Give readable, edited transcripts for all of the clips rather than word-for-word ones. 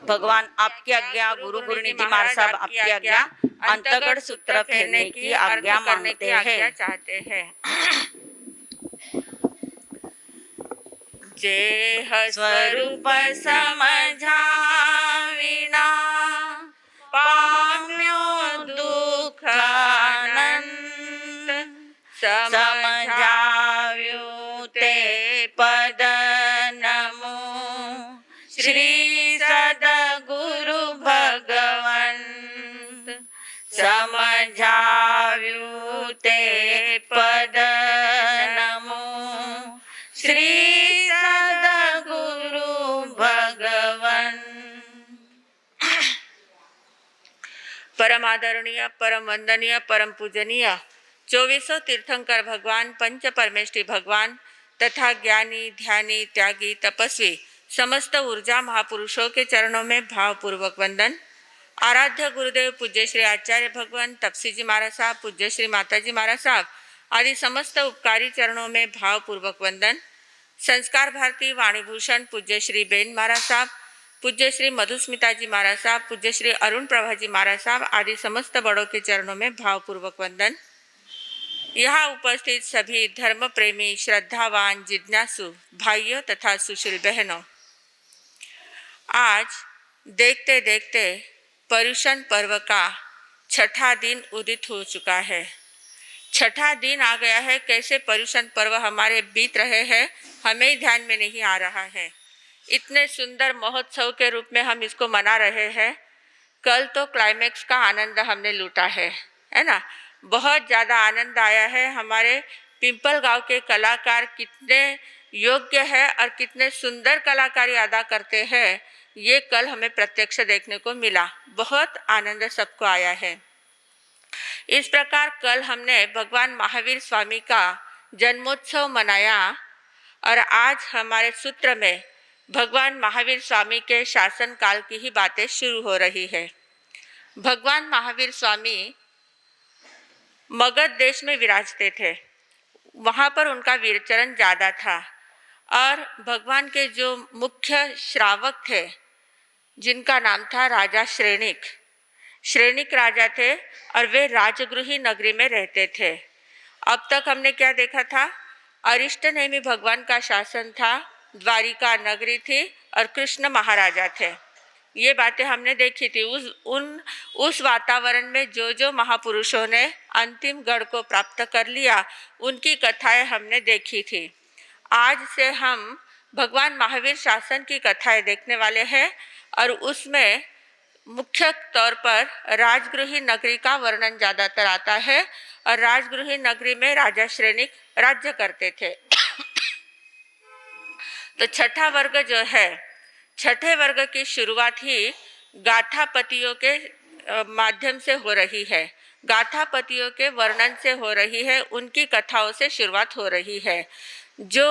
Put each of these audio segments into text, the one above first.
भगवान आपकी आज्ञा, गुरु गुरुनिधि महाराज साहब आपकी आज्ञा, अंतगढ़ सूत्र फेरने की आज्ञा मांगते हैं। चाहते हैं। जेह स्वरूप समझा विना पाम्यो दुख अनंत, समझाव्યું તે પદ નમો શ્રી સદગુરુ ભગવંત, સમझाવ્યું તે પદ નમો શ્રી સદગુરુ ભગવન। परम आदरणीय, परम वंदनीय, परम पूजनीय 2400 तीर्थंकर भगवान, पंच परमेष्ठी भगवान तथा ज्ञानी, ध्यानी, त्यागी, तपस्वी समस्त ऊर्जा महापुरुषों के चरणों में भावपूर्वक वंदन। आराध्य गुरुदेव पूज्य श्री आचार्य भगवान तपसी जी महाराज साहब, पूज्य श्री माता जी महाराज साहब आदि समस्त उपकारी चरणों में भावपूर्वक वंदन। संस्कार भारती वाणीभूषण पूज्य श्री बेन महाराज साहब, पूज्य श्री मधुस्मिता जी महाराज साहब, पूज्य श्री अरुण प्रभा जी महाराज साहब आदि समस्त बड़ों के चरणों में भावपूर्वक वंदन। यहाँ उपस्थित सभी धर्म प्रेमी, श्रद्धावान, जिज्ञासु भाइयों तथा सुशील बहनों, आज देखते देखते पर्युषण पर्व का छठा दिन उदित हो चुका है। छठा दिन आ गया है। कैसे पर्युषण पर्व हमारे बीत रहे हैं हमें ही ध्यान में नहीं आ रहा है। इतने सुंदर महोत्सव के रूप में हम इसको मना रहे हैं। कल तो क्लाइमेक्स का आनंद हमने लूटा है ना। बहुत ज़्यादा आनंद आया है। हमारे पिंपल गांव के कलाकार कितने योग्य है और कितने सुंदर कलाकारी अदा करते हैं, ये कल हमें प्रत्यक्ष देखने को मिला। बहुत आनंद सबको आया है। इस प्रकार कल हमने भगवान महावीर स्वामी का जन्मोत्सव मनाया और आज हमारे सूत्र में भगवान महावीर स्वामी के शासन काल की ही बातें शुरू हो रही है। भगवान महावीर स्वामी मगध देश में विराजते थे। वहाँ पर उनका विचरण ज़्यादा था और भगवान के जो मुख्य श्रावक थे जिनका नाम था राजा श्रेणिक, श्रेणिक राजा थे और वे राजगृही नगरी में रहते थे। अब तक हमने क्या देखा था? अरिष्ट नेमि भगवान का शासन था, द्वारिका नगरी थी और कृष्ण महाराजा थे। ये बातें हमने देखी थी। उस वातावरण में जो महापुरुषों ने अंतिम गढ़ को प्राप्त कर लिया उनकी कथाएं हमने देखी थी। आज से हम भगवान महावीर शासन की कथाएं देखने वाले हैं और उसमें मुख्य तौर पर राजगृही नगरी का वर्णन ज़्यादातर आता है और राजगृही नगरी में राजा श्रेणिक राज्य करते थे। तो छठा वर्ग जो है, छठे वर्ग की शुरुआत ही गाथापतियों के माध्यम से हो रही है। गाथापतियों के वर्णन से हो रही है, उनकी कथाओं से शुरुआत हो रही है। जो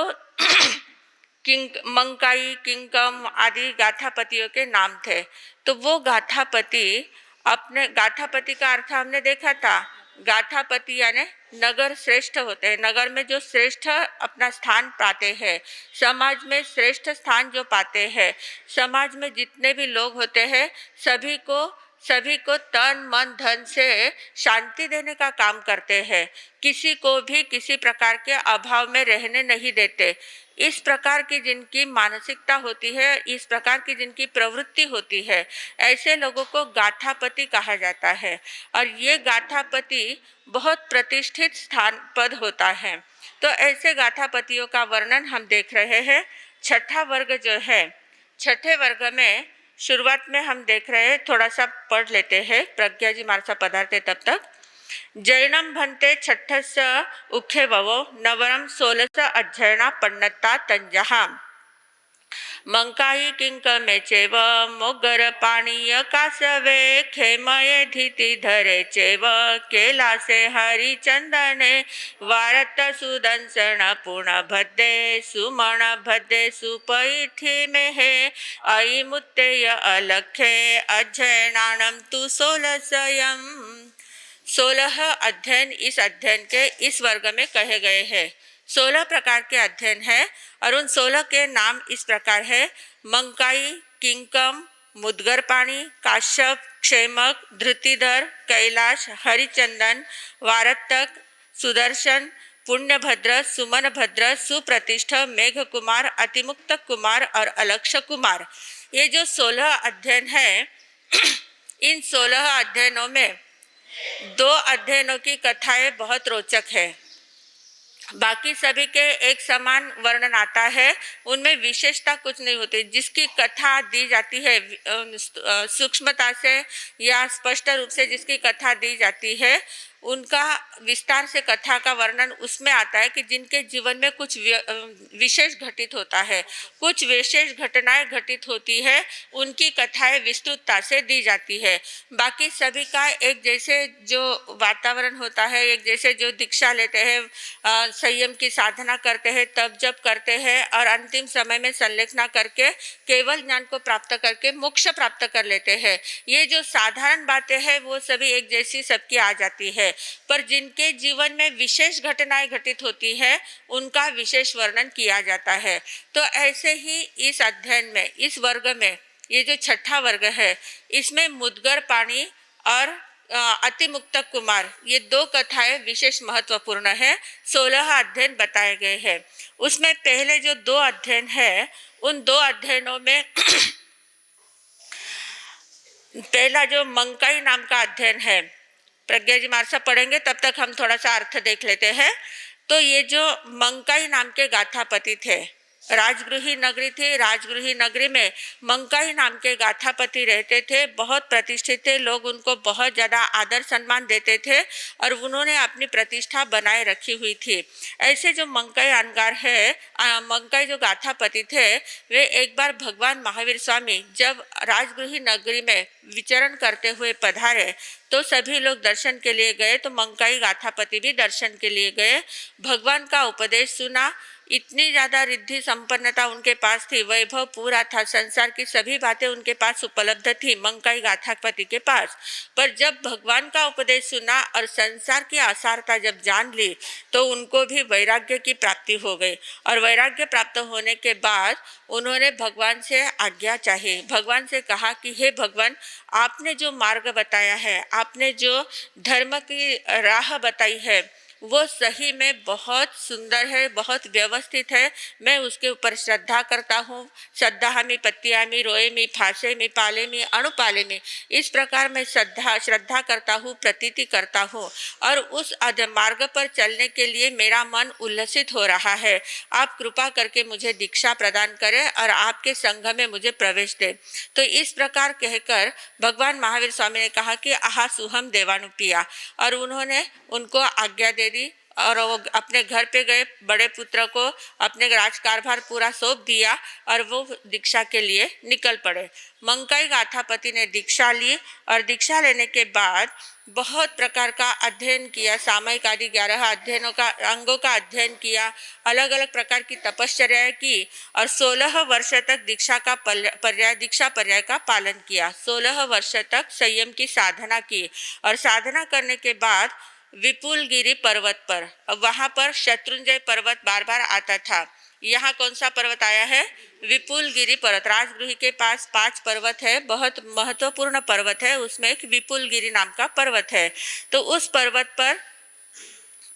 मंकाई, किंकम आदि गाथापतियों के नाम थे। तो वो गाथापति गाथापति का अर्थ हमने देखा था। गाथापति यानी नगर श्रेष्ठ होते हैं। नगर में जो श्रेष्ठ अपना स्थान पाते हैं, समाज में श्रेष्ठ स्थान जो पाते हैं, समाज में जितने भी लोग होते हैं सभी को तन मन धन से शांति देने का काम करते हैं। किसी को भी किसी प्रकार के अभाव में रहने नहीं देते। इस प्रकार की जिनकी मानसिकता होती है, इस प्रकार की जिनकी प्रवृत्ति होती है, ऐसे लोगों को गाथापति कहा जाता है। और ये गाथापति बहुत प्रतिष्ठित स्थान पद होता है। तो ऐसे गाथापतियों का वर्णन हम देख रहे हैं। छठा वर्ग जो है, छठे वर्ग में शुरुआत में हम देख रहे हैं, थोड़ा सा पढ़ लेते हैं। प्रज्ञा जी मारसा पधारते तब तक। जैनम भन्ते छठस्य उखे ववो नवरम 16 अध्ययना पन्नता तंजहा मंकाई किंकमे चेव मोगर पाणीय कासवे खेमये धीति धरे चेव कैलासे हरिचंदने वारत सुदंसन पुण भद्दे सुमण भद्दे सुपैठी में है अयि मुत्तेय अलखे अध्ययनानम तु 16 अध्ययन इस अध्ययन के इस वर्ग में कहे गए हैं। 16 प्रकार के अध्ययन है और उन 16 के नाम इस प्रकार है: मंकाई, किंकम, मुद्गरपाणी, काश्यप, क्षेमक, धृतिधर, कैलाश, हरिचंदन, वारतक, सुदर्शन, पुण्यभद्र, सुमनभद्र, सुप्रतिष्ठ, मेघकुमार, अतिमुक्त कुमार और अलक्ष कुमार। ये जो 16 अध्ययन है, इन 16 अध्ययनों में 2 अध्ययनों की कथाएं बहुत रोचक है। बाकी सभी के एक समान वर्णन आता है, उनमें विशेषता कुछ नहीं होती। जिसकी कथा दी जाती है सूक्ष्मता से या स्पष्ट रूप से जिसकी कथा दी जाती है, उनका विस्तार से कथा का वर्णन उसमें आता है कि जिनके जीवन में कुछ विशेष घटित होता है, कुछ विशेष घटनाएं घटित होती है, उनकी कथाएं विस्तृतता से दी जाती है। बाकी सभी का एक जैसे जो वातावरण होता है, एक जैसे जो दीक्षा लेते हैं, संयम की साधना करते हैं, तप जप करते हैं और अंतिम समय में संलेखना करके केवल ज्ञान को प्राप्त करके मोक्ष प्राप्त कर लेते हैं। ये जो साधारण बातें हैं वो सभी एक जैसी सबकी आ जाती है, पर जिनके जीवन में विशेष घटनाएं घटित होती है उनका विशेष वर्णन किया जाता है। तो ऐसे ही इस अध्ययन में, इस वर्ग में, ये जो छठा वर्ग है, इसमें मुद्गरपाणी और अतिमुक्त कुमार, ये 2 कथाएं विशेष महत्वपूर्ण है। 16 अध्ययन बताए गए हैं। उसमें पहले जो 2 अध्ययन है, उन 2 अध्ययनों में पहला जो मंकाई नाम का अध्ययन है, प्रज्ञा जी मार्सा पढ़ेंगे, तब तक हम थोड़ा सा अर्थ देख लेते हैं। तो ये जो मंकाई नाम के गाथापति थे, राजगृही नगरी थी, राजगृही नगरी में मंकाई नाम के गाथापति रहते थे। बहुत प्रतिष्ठित थे, लोग उनको बहुत ज़्यादा आदर सम्मान देते थे और उन्होंने अपनी प्रतिष्ठा बनाए रखी हुई थी। ऐसे जो मंकाई अनगार है, मंकाई जो गाथापति थे, वे एक बार भगवान महावीर स्वामी जब राजगृही नगरी में विचरण करते हुए पधारे तो सभी लोग दर्शन के लिए गए। तो मंकाई गाथापति भी दर्शन के लिए गए, भगवान का उपदेश सुना। इतनी ज़्यादा रिद्धि संपन्नता उनके पास थी, वैभव पूरा था, संसार की सभी बातें उनके पास उपलब्ध थी मंकाई गाथापति के पास। पर जब भगवान का उपदेश सुना और संसार की असारता जब जान ली तो उनको भी वैराग्य की प्राप्ति हो गई। और वैराग्य प्राप्त होने के बाद उन्होंने भगवान से आज्ञा चाही, भगवान से कहा कि हे भगवान, आपने जो मार्ग बताया है, आपने जो धर्म की राह बताई है, वो सही में बहुत सुंदर है, बहुत व्यवस्थित है। मैं उसके ऊपर श्रद्धा करता हूँ। श्रद्धामि पत्यामि रोएमि फासेमि पालेमि अणुपालेमि, इस प्रकार मैं श्रद्धा करता हूँ, प्रतीति करता हूँ और उस मार्ग पर चलने के लिए मेरा मन उल्लसित हो रहा है। आप कृपा करके मुझे दीक्षा प्रदान करें और आपके संघ में मुझे प्रवेश दें। तो इस प्रकार कहकर भगवान महावीर स्वामी ने कहा कि आहा सुहम देवानुपिया, और उन्होंने उनको आज्ञा दे दी और वो अपने घर पे गए, बड़े पुत्र को अपने राजकारभार पूरा सौंप दिया और वो दीक्षा के लिए निकल पड़े। मंकाई गाथापति ने दीक्षा ली और दीक्षा लेने के बाद बहुत प्रकार का अध्ययन किया, सामयिक आदि 11 अध्ययनों का अंगों का अध्ययन किया, अलग अलग प्रकार की तपश्चर्या की और 16 वर्ष तक दीक्षा पर्याय का पालन किया। 16 वर्ष तक संयम की साधना की और साधना करने के बाद विपुलगिरी पर्वत पर, वहाँ पर शत्रुंजय पर्वत बार बार आता था। यहाँ कौन सा पर्वत आया है? विपुलगिरी पर्वत। राजगृह के पास 5 पर्वत है, बहुत महत्वपूर्ण पर्वत है, उसमें एक विपुलगिरी नाम का पर्वत है। तो उस पर्वत पर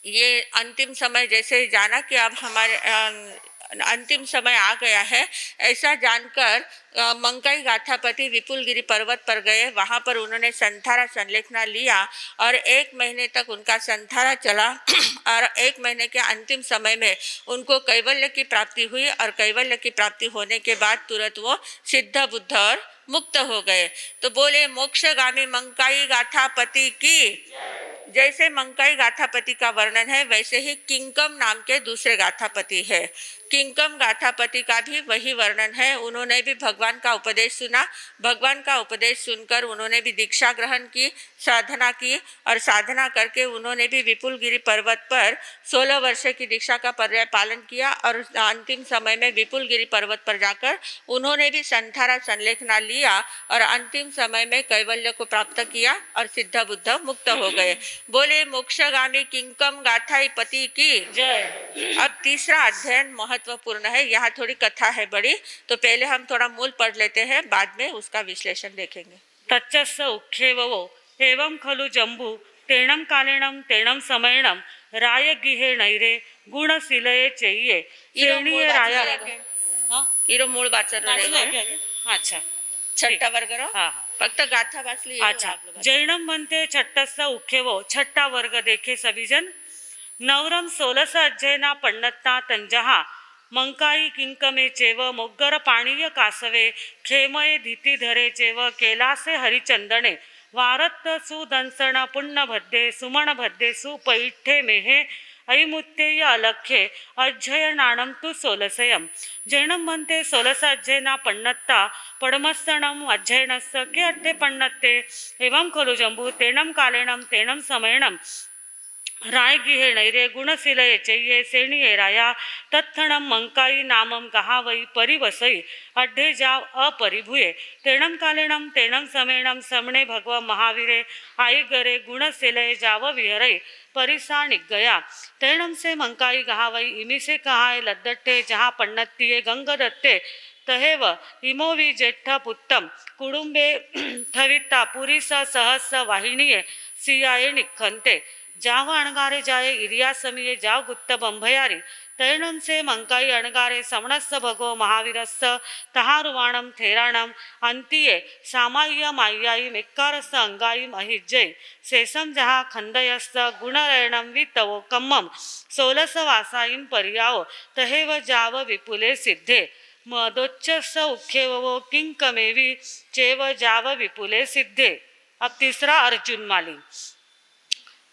ये अंतिम समय जैसे जाना कि अब हमारे अंतिम समय आ गया है, ऐसा जानकर मंकाई गाथापति विपुलगिरी पर्वत पर गए। वहाँ पर उन्होंने संथारा संलेखना लिया और 1 महीने तक उनका संथारा चला और 1 महीने के अंतिम समय में उनको कैवल्य की प्राप्ति हुई और कैवल्य की प्राप्ति होने के बाद तुरंत वो सिद्ध बुद्ध और मुक्त हो गए। तो बोले मोक्षगामी मंकाई गाथापति की। जैसे मंकाई गाथापति का वर्णन है वैसे ही किंकम नाम के दूसरे गाथापति है। किंकम गाथापति का भी वही वर्णन है। उन्होंने भी भगवान का उपदेश सुना, भगवान का उपदेश सुनकर उन्होंने भी दीक्षा ग्रहण की, साधना की, और साधना करके उन्होंने भी विपुलगिरी पर्वत पर 16 वर्ष की दीक्षा का पर्याय पालन किया, और अंतिम समय में विपुलगिरी पर्वत पर जाकर उन्होंने भी संधारा संलेखना लिया और अंतिम समय में कैवल्य को प्राप्त किया और सिद्ध बुद्ध मुक्त हो गए। बोले मोक्षगामी किंकम गाथाई पति की जय। अब तीसरा अध्ययन महत्वपूर्ण है, यहाँ थोड़ी कथा है बड़ी, तो पहले हम थोड़ा मूल पढ़ लेते हैं, बाद में उसका विश्लेषण देखेंगे। तच्चस्य उख्येवो एवं खलु जम्बू तेणं कालेणं तेणं समयणं राय गिहे नैरे गुणशिलये चेये श्रेणीय राया हाँ इरो मूळ वाचन अच्छा छठ्ठा वर्ग रो हाँ फक्त गाथा वाचली अच्छा जैनम म्हणते छठ्ठस्य उख्येवो छठ्ठा वर्ग देखे सभी जन नवरम 16 अध्ययना पण्णत्ता तंजहा मंकाई किंकमे चेव मोग्गर पाणीय कासवे खेमये धीती धरे चेव कैलासे हरिचंदने वारत्त सुदंसण पुण्यभद्दे सुमणभद्दे सुपैठे मेहे ऐमुत्तेय अलख्ये अध्ययनाणं तु सोलसयम जैनम म्हणते 16 अध्ययना पण्णत्ता पडमस्तणम अध्ययनस्य के अट्ठे पण्णत्ते एवं खलु जम्बू तेणं कालेणं तेणं समयणं राय गिहे नैरे गुणशिलये चैये सेणिये राया तत्थणं मंकाई नामं कहावई परिवसई अड्ढे जाव अपरिभुये तेणं कालेणं तेणं समेणं समणे भगव महावीरे आई गरे गुणशिलये जाव विहरई परिसा निगया तेणं से मंकाई कहावई इमिसे कहाय लद्दट्टे जहाँ पण्णत्तिये गंगदत्ते तहेव इमोवि जेठ्ठ पुत्तम कुडुंबे ठविता पुरीस सहस्स वाहिनीये सियाये निखंते जाव अणगारे जाये इरिया समिये जाव गुत्त बंभयारी तैणं से मंकाई अणगारे समणस्स भगो महावीरस्स तहारुवाणं थेराणं अंतिये सामाय्य माय्याई मेक्कारस्स अंगाईम अहिज्जय शेषम जहा खंदयस्स गुणरयणं वितवो कम्मम 16 वासाईं पर्याओ तहेव जाव विपुले सिद्धे मदोच्चस्स उख्येवो किंकमेवि चेव जाव विपुले सिद्धे। अब तीसरा अर्जुन माली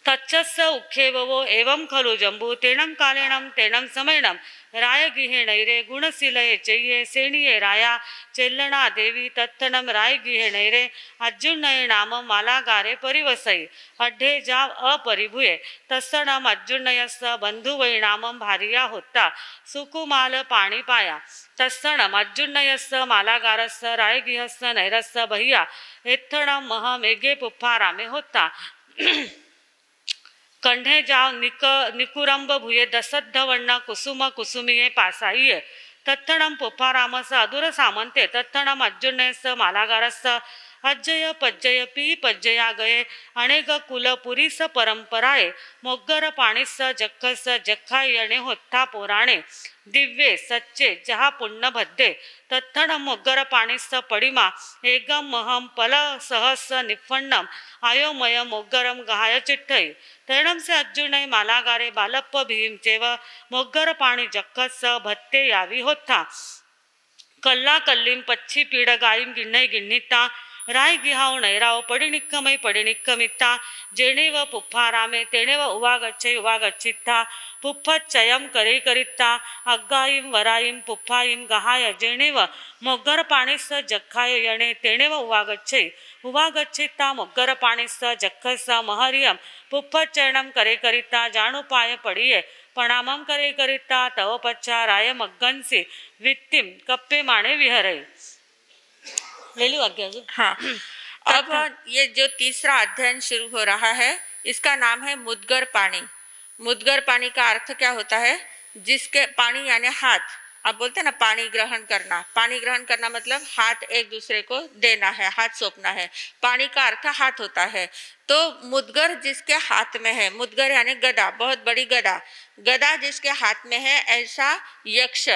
तच्चस्य उख्येवो एवं खलु जम्बू तेणं कालेणं तेणं समयणं राय गिहे नैरे गुणशिलये चैये सेणिये राया चेल्लणा देवी तत्थणं राय गिहे नैरे अज्जुन्नये नाम मालागारे परिवसई अड्ढे जाव अपरिभुये तत्सणं अज्जुन्नयस्य बंधुवै नामं भारिया होता सुकुमाल पाणी पाया तत्सणं अज्जुन्नयस्य मालागारस्य राय गिहस्य नैरस्य भैया एत्थणं मह मेघे पुफ्फारामे होता कंढे जाव निकुरंब भुये दसद्धवण्ण कुसुम कुसुमिये पासाइये तत्थणं पुफ्फारामस अदुर सामंते तत्थणं अज्जुन्नयस्स मालागारस्स अज्जय पज्जय पी पज्जया गये अनेक कुल पुरीस परंपराये मोग्गर पाणीस जखस जखायणे होत्था पोराणे दिव्ये सच्चे जहा पुण्य भद्दे तत्थणं मोग्गर पाणीस पडिमा एकम महम पल सहस निफण्णम आयोमय मोग्गरम गहाय चिट्ठई तैणं से अज्जुनय मालागारे बालप्प भीम चेव मोग्गर पाणी जखस भत्ते यावी होत्था कल्ला कल्लीम पच्छी पीड गायीम गिण्णय गिण्णिता राय गिहाव नैराव पडिनिक्कमय पडिनिक्कमित्ता जेणेव पुफ्फारामे तेणेव उवागच्छै उवागच्छित्ता पुफ्फच्चयं करे करित्ता अग्गायीं वरायीं पुफ्फायीं गहाय जेणेव मोग्गर पाणीस जखाय यणे तेणेव उवागच्छै उवागच्छित्ता मोग्गर पाणीस जखस महरियं पुफ्फच्चयनं करे करित्ता जाणुपाय पडिये प्रणामं करे करित्ता तव पच्छा राय मग्गन्सि वित्तिम कप्पे माणे विहरै ले लो आगे। हाँ, अब ये जो तीसरा अध्ययन शुरू हो रहा है इसका नाम है मुद्गर पानी। मुद्गर पानी का अर्थ क्या होता है? जिसके पानी यानी हाथ, आप बोलते हैं ना पानी ग्रहण करना, पानी ग्रहण करना मतलब हाथ एक दूसरे को देना है, हाथ सौंपना है। पानी का अर्थ हाथ होता है। तो मुद्गर जिसके हाथ में है, मुद्गर यानी गदा, बहुत बड़ी गदा, गदा जिसके हाथ में है, ऐसा यक्ष,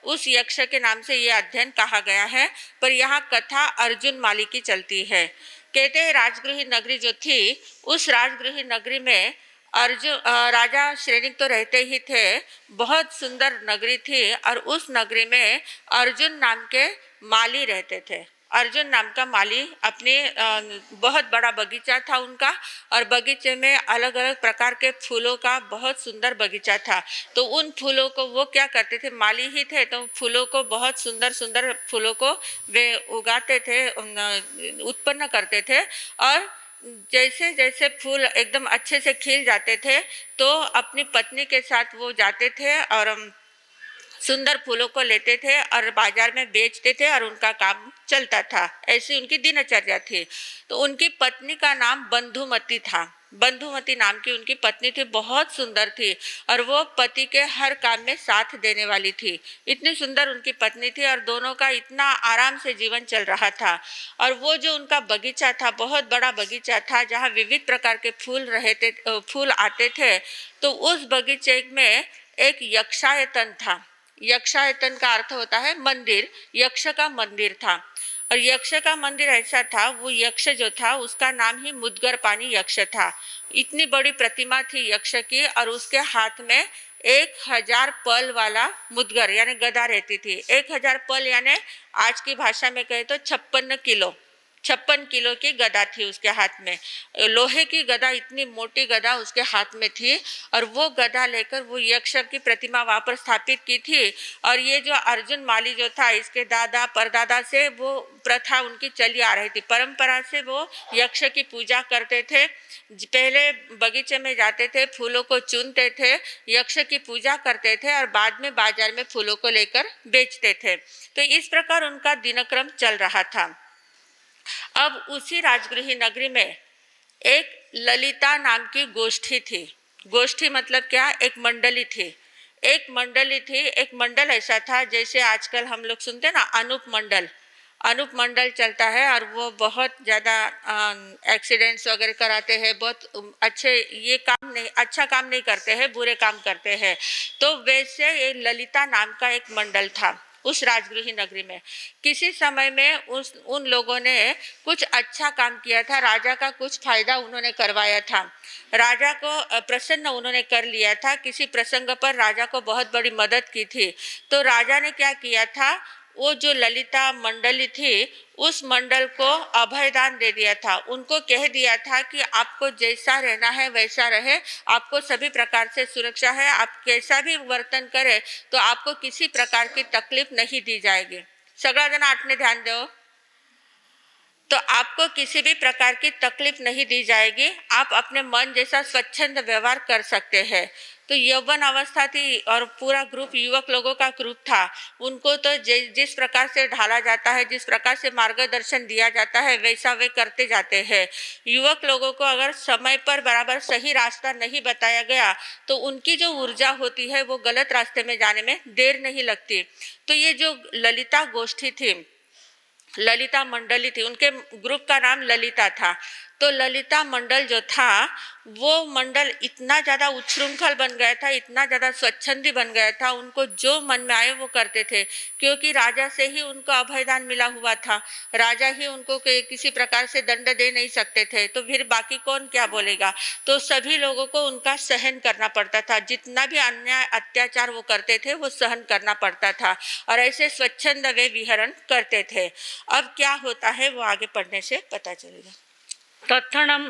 उस यक्ष के नाम से ये अध्ययन कहा गया है। पर यहाँ कथा अर्जुन माली की चलती है। कहते हैं राजगृही नगरी जो थी, उस राजगृही नगरी में अर्जुन राजा श्रेणिक तो रहते ही थे, बहुत सुंदर नगरी थी, और उस नगरी में अर्जुन नाम के माली रहते थे। अर्जुन नाम का माली अपने बहुत बड़ा बगीचा था उनका, और बगीचे में अलग अलग प्रकार के फूलों का बहुत सुंदर बगीचा था। तो उन फूलों को वो क्या करते थे, माली ही थे, तो फूलों को बहुत सुंदर सुंदर फूलों को वे उगाते थे, उत्पन्न करते थे। और जैसे जैसे फूल एकदम अच्छे से खिल जाते थे तो अपनी पत्नी के साथ वो जाते थे और सुंदर फूलों को लेते थे और बाजार में बेचते थे और उनका काम चलता था। ऐसी उनकी दिनचर्या थी। तो उनकी पत्नी का नाम बंधुमती था। बंधुमती नाम की उनकी पत्नी थी, बहुत सुंदर थी और वो पति के हर काम में साथ देने वाली थी। इतनी सुंदर उनकी पत्नी थी और दोनों का इतना आराम से जीवन चल रहा था। और वो जो उनका बगीचा था, बहुत बड़ा बगीचा था जहाँ विविध प्रकार के फूल आते थे। तो उस बगीचे में एक यक्षायतन था। यक्षायतन का अर्थ होता है मंदिर, यक्ष का मंदिर था। और यक्ष का मंदिर ऐसा था, वो यक्ष जो था उसका नाम ही मुद्गर पानी यक्ष था। इतनी बड़ी प्रतिमा थी यक्ष की और उसके हाथ में 1000 पल वाला मुद्गर यानी गदा रहती थी। 1000 पल यानी आज की भाषा में कहे तो 56 किलो की गदा थी उसके हाथ में। लोहे की गदा, इतनी मोटी गदा उसके हाथ में थी और वो गदा लेकर वो यक्ष की प्रतिमा वहाँ पर स्थापित की थी। और ये जो अर्जुन माली जो था, इसके दादा परदादा से वो प्रथा उनकी चली आ रही थी। परंपरा से वो यक्ष की पूजा करते थे। पहले बगीचे में जाते थे, फूलों को चुनते थे, यक्ष की पूजा करते थे और बाद में बाजार में फूलों को लेकर बेचते थे। तो इस प्रकार उनका दिनक्रम चल रहा था। अब उसी राजगृही नगरी में एक ललिता नाम की गोष्ठी थी। गोष्ठी मतलब क्या, एक मंडली थी। एक मंडली थी, एक मंडल ऐसा था जैसे आजकल हम लोग सुनते हैं ना अनूप मंडल। अनूप मंडल चलता है और वो बहुत ज़्यादा एक्सीडेंट्स वगैरह कराते हैं, बहुत अच्छे ये काम नहीं, अच्छा काम नहीं करते हैं, बुरे काम करते हैं। तो वैसे ये ललिता नाम का एक मंडल था उस राजगृही नगरी में। किसी समय में उन लोगों ने कुछ अच्छा काम किया था, राजा का कुछ फायदा उन्होंने करवाया था, राजा को प्रसन्न उन्होंने कर लिया था। किसी प्रसंग पर राजा को बहुत बड़ी मदद की थी। तो राजा ने क्या किया था, वो जो ललिता मंडली थी उस मंडल को अभयदान दे दिया था। उनको कह दिया था कि आपको जैसा रहना है वैसा रहे, आपको सभी प्रकार से सुरक्षा है, आप कैसा भी वर्तन करें तो आपको किसी प्रकार की तकलीफ नहीं दी जाएगी। सगळा जण आठने ध्यान दो। तो आपको किसी भी प्रकार की तकलीफ नहीं दी जाएगी, आप अपने मन जैसा स्वच्छंद व्यवहार कर सकते हैं। तो यौवन अवस्था थी और पूरा ग्रुप युवक लोगों का ग्रुप था। उनको तो जिस प्रकार से ढाला जाता है, जिस प्रकार से मार्गदर्शन दिया जाता है वैसा वे करते जाते हैं। युवक लोगों को अगर समय पर बराबर सही रास्ता नहीं बताया गया तो उनकी जो ऊर्जा होती है वो गलत रास्ते में जाने में देर नहीं लगती। तो ये जो ललिता गोष्ठी थी, ललिता मंडली थी, उनके ग्रुप का नाम ललिता था। तो ललिता मंडल जो था वो मंडल इतना ज़्यादा उच्छृंखल बन गया था, इतना ज़्यादा स्वच्छंदी बन गया था, उनको जो मन में आए वो करते थे। क्योंकि राजा से ही उनको अभयदान मिला हुआ था, राजा ही उनको किसी प्रकार से दंड दे नहीं सकते थे, तो फिर बाकी कौन क्या बोलेगा। तो सभी लोगों को उनका सहन करना पड़ता था, जितना भी अन्याय अत्याचार वो करते थे वो सहन करना पड़ता था और ऐसे स्वच्छंद वे विहरण करते थे। अब क्या होता है वो आगे पढ़ने से पता चलेगा। तत्क्षणं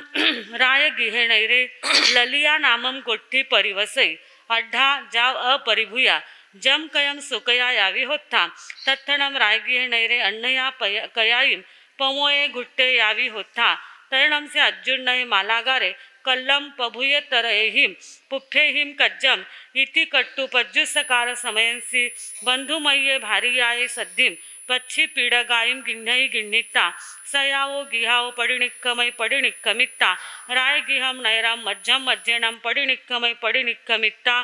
रायगिहेणैरे ललिया नामं गोष्ठी परिवसै अड्ढा जाव अपरिभूया जम कयम सुकया यावी होता। तत्क्षणं रायगिहेणैरे अन्नया कयाईम पमोये घुट्टे यावी होता। तरणम से अज्जुन्नय मालागारे कल्लम पभूय तरहिम पुफ्फेहिम कज्जम इति कट्टु पज्जुसकार समयंसी बंधुमय्ये भारियाये सद्धिम पच्छी पीडगायीम गिण्हई गिण्हिता सयावो गिहाओ पडिनिक्कमय पडिनिक्कमित्ता राय गिहम नैरम मध्यम मध्यणम पडिनिक्कमय पडिनिक्कमित्ता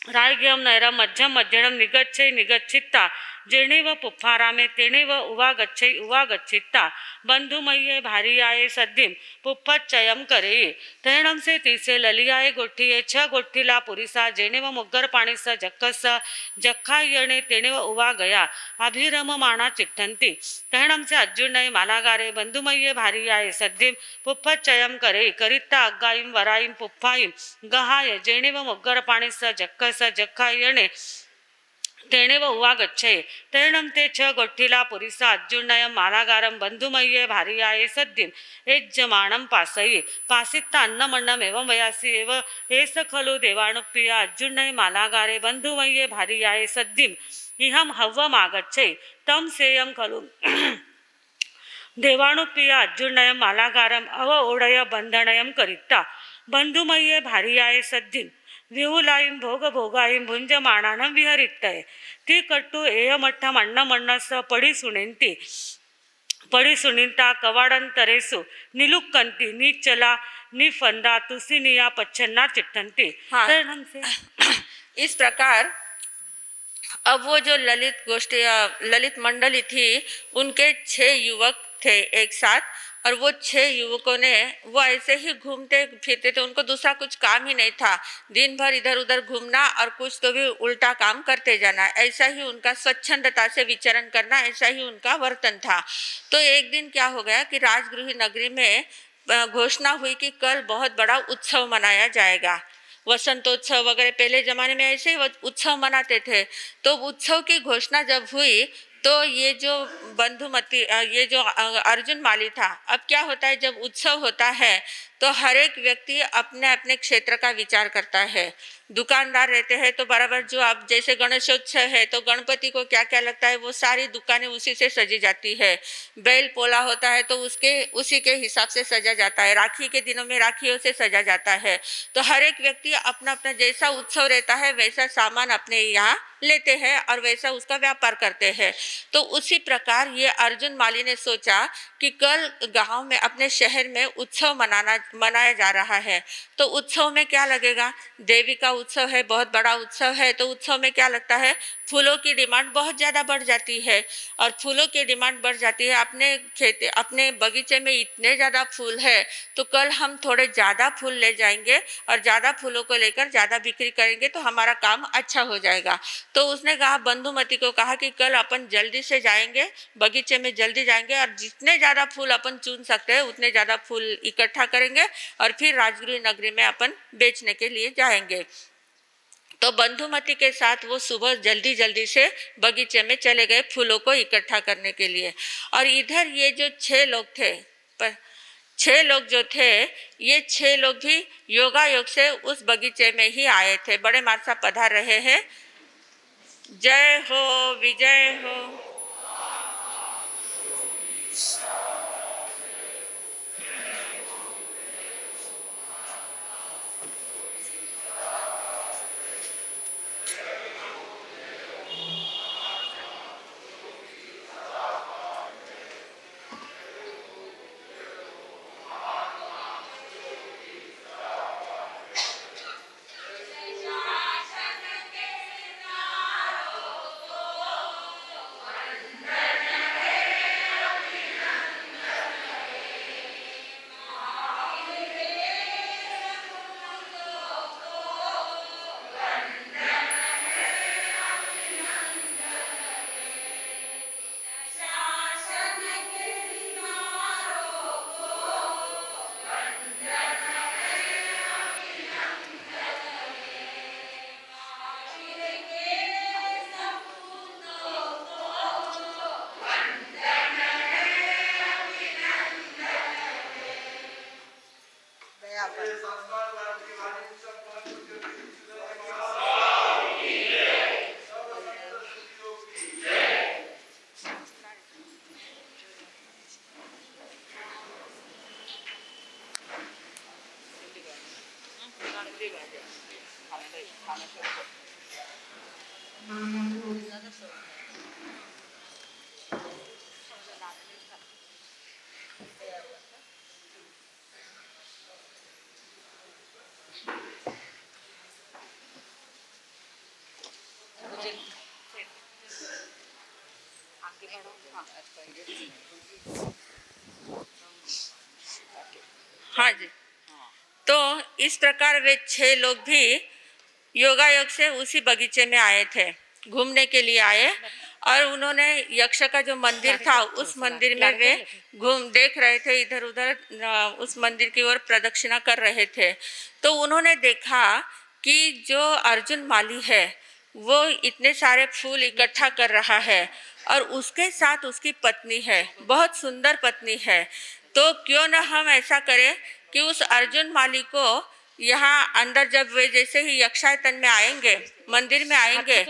राय गिहम नैरम मध्यम मध्यणम निगच्छै निगच्छित्ता जेणेव पुफ्फारामे तेणेव उवागच्छै उवागच्छित्ता बंधुमय्ये भारियाये सद्धिम पुफ्फच्चयम करे। तरणम से तीसे ललियाए गोठीये छ गोठीला पुरिसा जेणेव मुग्गर पाणीस जक्कस जक्खा येणे तेणेव उवा गया अभिरम माणा चिट्ठंती। तरणम से अज्जुनय मालागारे बंधुमय्ये भारियाये सद्धिम पुफ्फच्चयम करे करित्ता अग्गाईम वराईम पुफ्फाईम गहाय जेणेव मुग्गर पाणीस जक्कस जक्खा येणे तेणेव उवागच्छे तैर्णं ते च गोष्ठीला पुरिसा अज्जुर्णयं मालागारं बन्धुमय्ये भार्याये सद्दिं यज्जमानं पासयि पासित्ता अन्नमन्नमेवं वयासि एव एष खलु देवानुप्रिया अज्जुर्णये मालागारे बन्धुमय्ये भार्याये सद्दिं इहं हव्वमागच्छे तं सेयं खलु देवानुप्रिया अज्जुर्णयं मालागारम् अव ओढय बन्धनयं करित्ता बन्धुमय्ये भार्याये सद्दिं विहुलायीं भोगभोगायीं भुञ्जमानानं विहरित्तये ती कट्टु एयमठ्ठम् अन्नमन्नस पडी सुनिता कवाडंतरेसु निलुक्कंती निचला निफंदा तुसिनिया पच्छन्ना चिट्ठंती। हाँ। तैर्णं से इस प्रकार अब वो जो ललित मंडली थी, उनके 6 युवक थे एक साथ, और वो 6 युवकों ने वो ऐसे ही घूमते फिरते थे, उनको दूसरा कुछ काम ही नहीं था, दिन भर इधर उधर घूमना और कुछ तो भी उल्टा काम करते जाना, ऐसा ही उनका स्वच्छंदता से विचरण करना, ऐसा ही उनका वर्तन था। तो एक दिन क्या हो गया कि राजगृह नगरी में घोषणा हुई कि कल बहुत बड़ा उत्सव मनाया जाएगा, वसंतोत्सव वगैरह पहले ज़माने में ऐसे ही उत्सव मनाते थे। तो उत्सव की घोषणा जब हुई तो ये जो ये जो अर्जुन माली था, अब क्या होता है जब उत्सव होता है तो हर एक व्यक्ति अपने अपने क्षेत्र का विचार करता है। दुकानदार रहते हैं तो बराबर जो अब जैसे गणेशोत्सव है तो गणपति को क्या क्या लगता है वो सारी दुकानें उसी से सजी जाती है। बैल पोला होता है तो उसी के हिसाब से सजा जाता है। राखी के दिनों में राखियों से सजा जाता है। तो हर एक व्यक्ति अपना अपना जैसा उत्सव रहता है वैसा सामान अपने यहाँ लेते हैं और वैसा उसका व्यापार करते हैं। तो उसी प्रकार ये अर्जुन माली ने सोचा कि कल गांव में अपने शहर में उत्सव मनाया जा रहा है। तो उत्सव में क्या लगेगा, देवी का उत्सव है, बहुत बड़ा उत्सव है, तो उत्सव में क्या लगता है, फूलों की डिमांड बहुत ज़्यादा बढ़ जाती है। और फूलों की डिमांड बढ़ जाती है, अपने बगीचे में इतने ज़्यादा फूल है तो कल हम थोड़े ज़्यादा फूल ले जाएंगे और ज़्यादा फूलों को लेकर ज़्यादा बिक्री करेंगे तो हमारा काम अच्छा हो जाएगा। तो उसने कहा, बंधुमती को कहा कि कल अपन जल्दी से जाएंगे, बगीचे में जल्दी जाएंगे और जितने ज़्यादा फूल अपन चुन सकते हैं उतने ज़्यादा फूल इकट्ठा करेंगे और फिर राजगृह नगरी में अपन बेचने के लिए जाएंगे। तो बंधुमती के साथ वो सुबह जल्दी जल्दी से बगीचे में चले गए फूलों को इकट्ठा करने के लिए। और इधर ये जो 6 लोग थे, 6 लोग जो थे, ये 6 लोग भी योगायोग से उस बगीचे में ही आए थे। बड़े मारसा पधार रहे हैं। जय हो, विजय हो। हाँ जी। तो इस प्रकार वे 6 लोग भी योगायोग से उसी बगीचे में आए थे, घूमने के लिए आए। और उन्होंने यक्ष का जो मंदिर था उस मंदिर में वे देख रहे थे, इधर उधर उस मंदिर की ओर प्रदक्षिणा कर रहे थे। तो उन्होंने देखा कि जो अर्जुन माली है वो इतने सारे फूल इकट्ठा कर रहा है और उसके साथ उसकी पत्नी है, बहुत सुंदर पत्नी है। तो क्यों ना हम ऐसा करें कि उस अर्जुन माली को यहाँ अंदर जब वे जैसे ही यक्षायतन में आएंगे, मंदिर में आएंगे,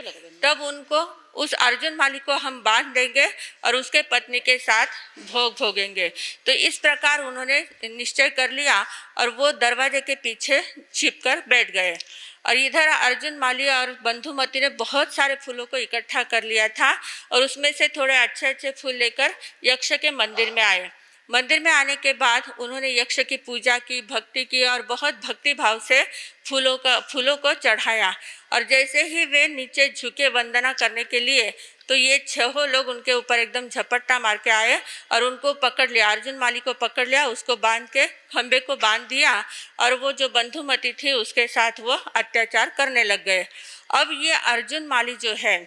तब उनको उस अर्जुन माली को हम बांध देंगे और उसके पत्नी के साथ भोग भोगेंगे। तो इस प्रकार उन्होंने निश्चय कर लिया और वो दरवाजे के पीछे छिपकर बैठ गए। और इधर अर्जुन माली और बंधुमती ने बहुत सारे फूलों को इकट्ठा कर लिया था और उसमें से थोड़े अच्छे अच्छे फूल लेकर यक्ष के मंदिर में आए। मंदिर में आने के बाद उन्होंने यक्ष की पूजा की, भक्ति की और बहुत भक्ति भाव से फूलों को चढ़ाया। और जैसे ही वे नीचे झुके वंदना करने के लिए, तो ये 6 लोग उनके ऊपर एकदम झपट्टा मार के आए और उनको पकड़ लिया, अर्जुन माली को पकड़ लिया, उसको बांध के खंबे को बांध दिया और वो जो बंधुमती थी उसके साथ वो अत्याचार करने लग गए। अब ये अर्जुन माली जो है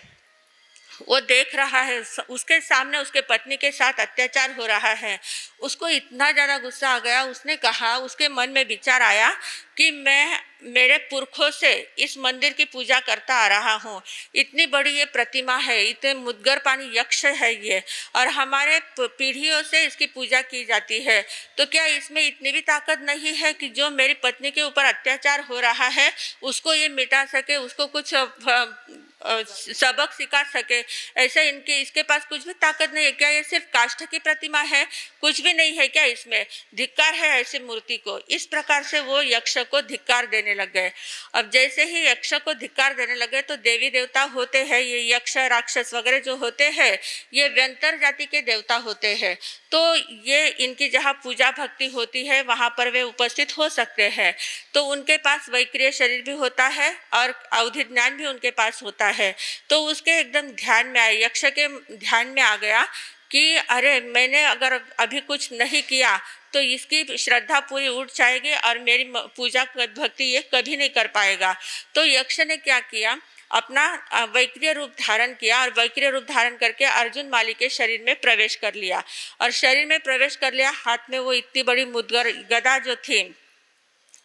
वो देख रहा है उसके सामने उसके पत्नी के साथ अत्याचार हो रहा है। उसको इतना ज़्यादा गुस्सा आ गया, उसने कहा, उसके मन में विचार आया कि मैं मेरे पुरखों से इस मंदिर की पूजा करता आ रहा हूँ, इतनी बड़ी ये प्रतिमा है, इतने मुद्गर पानी यक्ष है ये, और हमारे पीढ़ियों से इसकी पूजा की जाती है, तो क्या इसमें इतनी भी ताकत नहीं है कि जो मेरी पत्नी के ऊपर अत्याचार हो रहा है उसको ये मिटा सके, उसको कुछ सबक सिखा सके? ऐसे इसके पास कुछ भी ताकत नहीं है क्या? ये सिर्फ काष्ठ की प्रतिमा है, कुछ भी नहीं है क्या इसमें? धिक्कार है ऐसी मूर्ति को। इस प्रकार से वो यक्ष को धिक्कार देने लग गए। अब जैसे ही यक्ष को धिक्कार देने लगे तो देवी देवता होते हैं, ये यक्ष राक्षस वगैरह जो होते हैं, ये व्यंतर जाति के देवता होते हैं, तो ये इनकी जहाँ पूजा भक्ति होती है वहाँ पर वे उपस्थित हो सकते हैं। तो उनके पास वैक्रिय शरीर भी होता है और अवधि ज्ञान भी उनके पास होता है। तो उसके एकदम ध्यान में आया, यक्ष के ध्यान में आ गया कि अरे मैंने अगर अभी कुछ नहीं किया तो इसकी श्रद्धा पूरी उठ जाएगी और मेरी पूजा भक्ति ये कभी नहीं कर पाएगा। तो यक्ष ने क्या किया, अपना वैक्रिय रूप धारण किया और वैक्रिय रूप धारण करके अर्जुन माली के शरीर में प्रवेश कर लिया। और शरीर में प्रवेश कर लिया, हाथ में वो इतनी बड़ी मुद्गर गदा जो थी,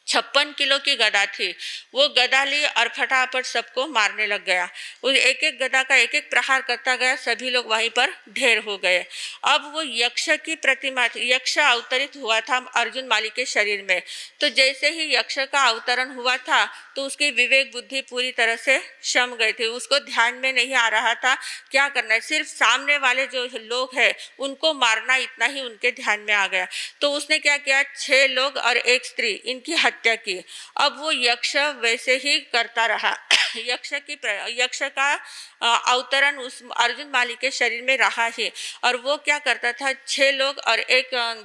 56 किलो की गदा थी, वो गदा ली और फटाफट सबको मारने लग गया। उस एक एक गदा का एक एक प्रहार करता गया, सभी लोग वहीं पर ढेर हो गए। अब वो यक्ष की प्रतिमा, यक्ष अवतरित हुआ था अर्जुन माली के शरीर में। तो जैसे ही यक्ष का अवतरण हुआ था तो उसकी विवेक बुद्धि पूरी तरह से शम गई थी, उसको ध्यान में नहीं आ रहा था क्या करना है, सिर्फ सामने वाले जो लोग हैं उनको मारना, इतना ही उनके ध्यान में आ गया। तो उसने क्या किया, 6 लोग और एक स्त्री, इनकी हत्या की। अब वो यक्ष वैसे ही करता रहा। यक्ष का अवतरण उस अर्जुन माली के शरीर में रहा ही। और वो क्या करता था,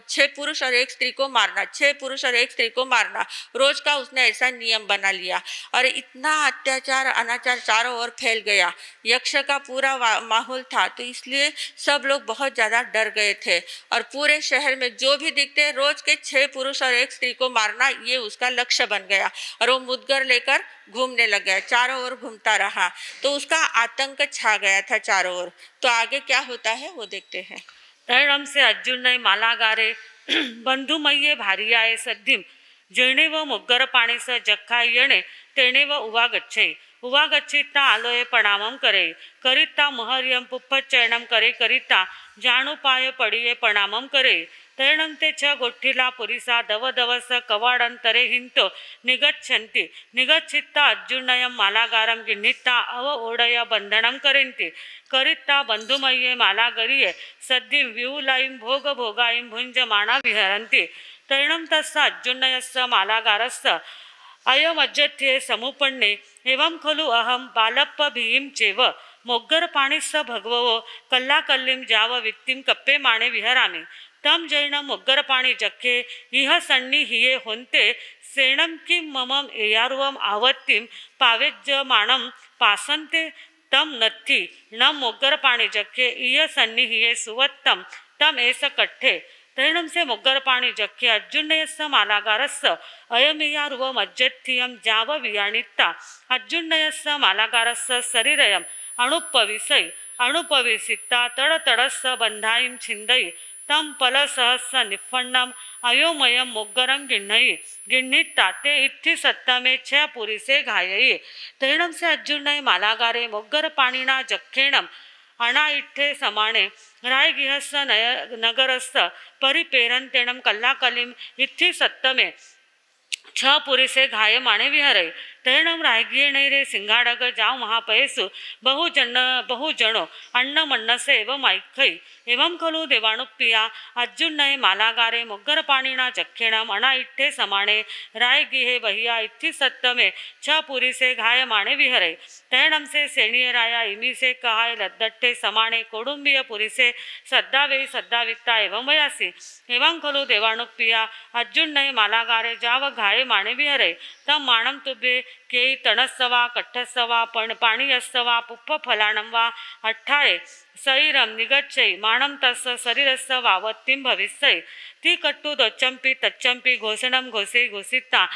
6 पुरुष और एक स्त्री को मारना, 6 पुरुष और एक स्त्री को मारना, रोज का उसने ऐसा नियम बना लिया। और इतना अत्याचार अनाचार चारों ओर फैल गया, यक्ष का पूरा माहौल था, तो इसलिए सब लोग बहुत ज़्यादा डर गए थे। और पूरे शहर में जो भी दिखते रोज के 6 पुरुष और एक स्त्री को मारना, ये उसका लक्ष्य बन गया। और वो मुद्गर लेकर घूमने लग गया, चारों ओर घूमता रहा। तो उसका आतंक छा गया था चारों ओर। तो आगे क्या होता है वो देखते हैं। तैणम से अर्जुन मालागारे बंधुमय्ये भारियाये सद्धिम जेणे व मुग्गर पाणीस जख्खा येणे तेणे व उवा गच्छे उवा गच्छिता आलोये प्रणामम करे करिता महर्यम पुप्पच्चयनम करे करिता जाणुपाय पडिये प्रणामम करे तैणं ते च गोठ्ठिला पुरिसा दव दवस कवाडंतरे हिंतो निगच्छन्ति निगच्छिता अर्जुनयं मालागारं गिन्निता अव ओडय बंधनं करेन्ति करिता बंधुमय्ये मालागरिये सद्धिं विहुलाईं भोग भोगाईं भुञ्जमाना विहरन्ति तैणं तस्य अर्जुनयस्य मालागारस्य अयमज्जत्ये समुपन्ने एवं खलु अहं बालप्पभीं चेव मोग्गरपाणिस्य भगवो कल्लाकल्लीं जाव वित्तिं कप्पे माणे विहरामि तम जैन मोग्गरपाणि जख्खे इह सन्नि हिये होन्ते सेणं किं ममं एयार्वम आवत्तिं पावेज्यमाणं पासन्ते तम नत्थि न मोग्गरपाणि जख्खे इह सन्नि हिये सुवत्तम तम एस कट्ठे तैणं से मोग्गरपाणि जख्खे अर्जुनयस्य मालागारस्य अयमेयार्वम अज्जत्थियं जाव वियाणित्ता अर्जुनयस्य मालागारस्य शरीरयम् अणुपविसै अणुपविसिता तडतडस्य बंधाईं छिंदई तं फलसहस्र निफन्नम अयोमयम मोग्गरम गिण्हई गिण्हिता ते इत्थि सत्तमे छय पुरिसे घायई तैणम से अर्जुन मालागारे मोग्गर पाणिना जक्षेणम अणा इट्ठे समाणे राय गिहस्स नगरस्थ परिपेरंतेणम कल्लाकलिम इत्थि सत्तमे छ पुरिसे घाय माणे विहरे तैणम रायगिये नैरे सिंगाडग जाव महापयसु बहुजनो अन्न मन्नसे एव माइखै एवं खलु देवाणुप्पिया अर्जुन नये मालागारे मोग्गर पाणिना जक्षेणम अणा इट्ठे समाणे राय गिहे बहिया इत्थि सत्तमे छ पुरिसे घाय माणे विहरे तैणम से सेणिय राया इमिसे कहाय लद्दट्ठे समाणे कोडुंबिय पुरिसे सद्दावेई सद्दावित्ता एवं वयासी एवं खलु देवाणुप्पिया अर्जुन नये मालागारे जाव घाय माणे विहरे तम माणम तुभे केई तणस्सवा कट्ठस्सवा पाणीयस्सवा पुप्प फलाणं वा अट्ठाये सैरम निगच्छै माणम तस्य शरीरस्य वावत्तिं भविष्यै ती कट्टु दोच्चंपि तच्चंपि घोषणं घोषे घोषिता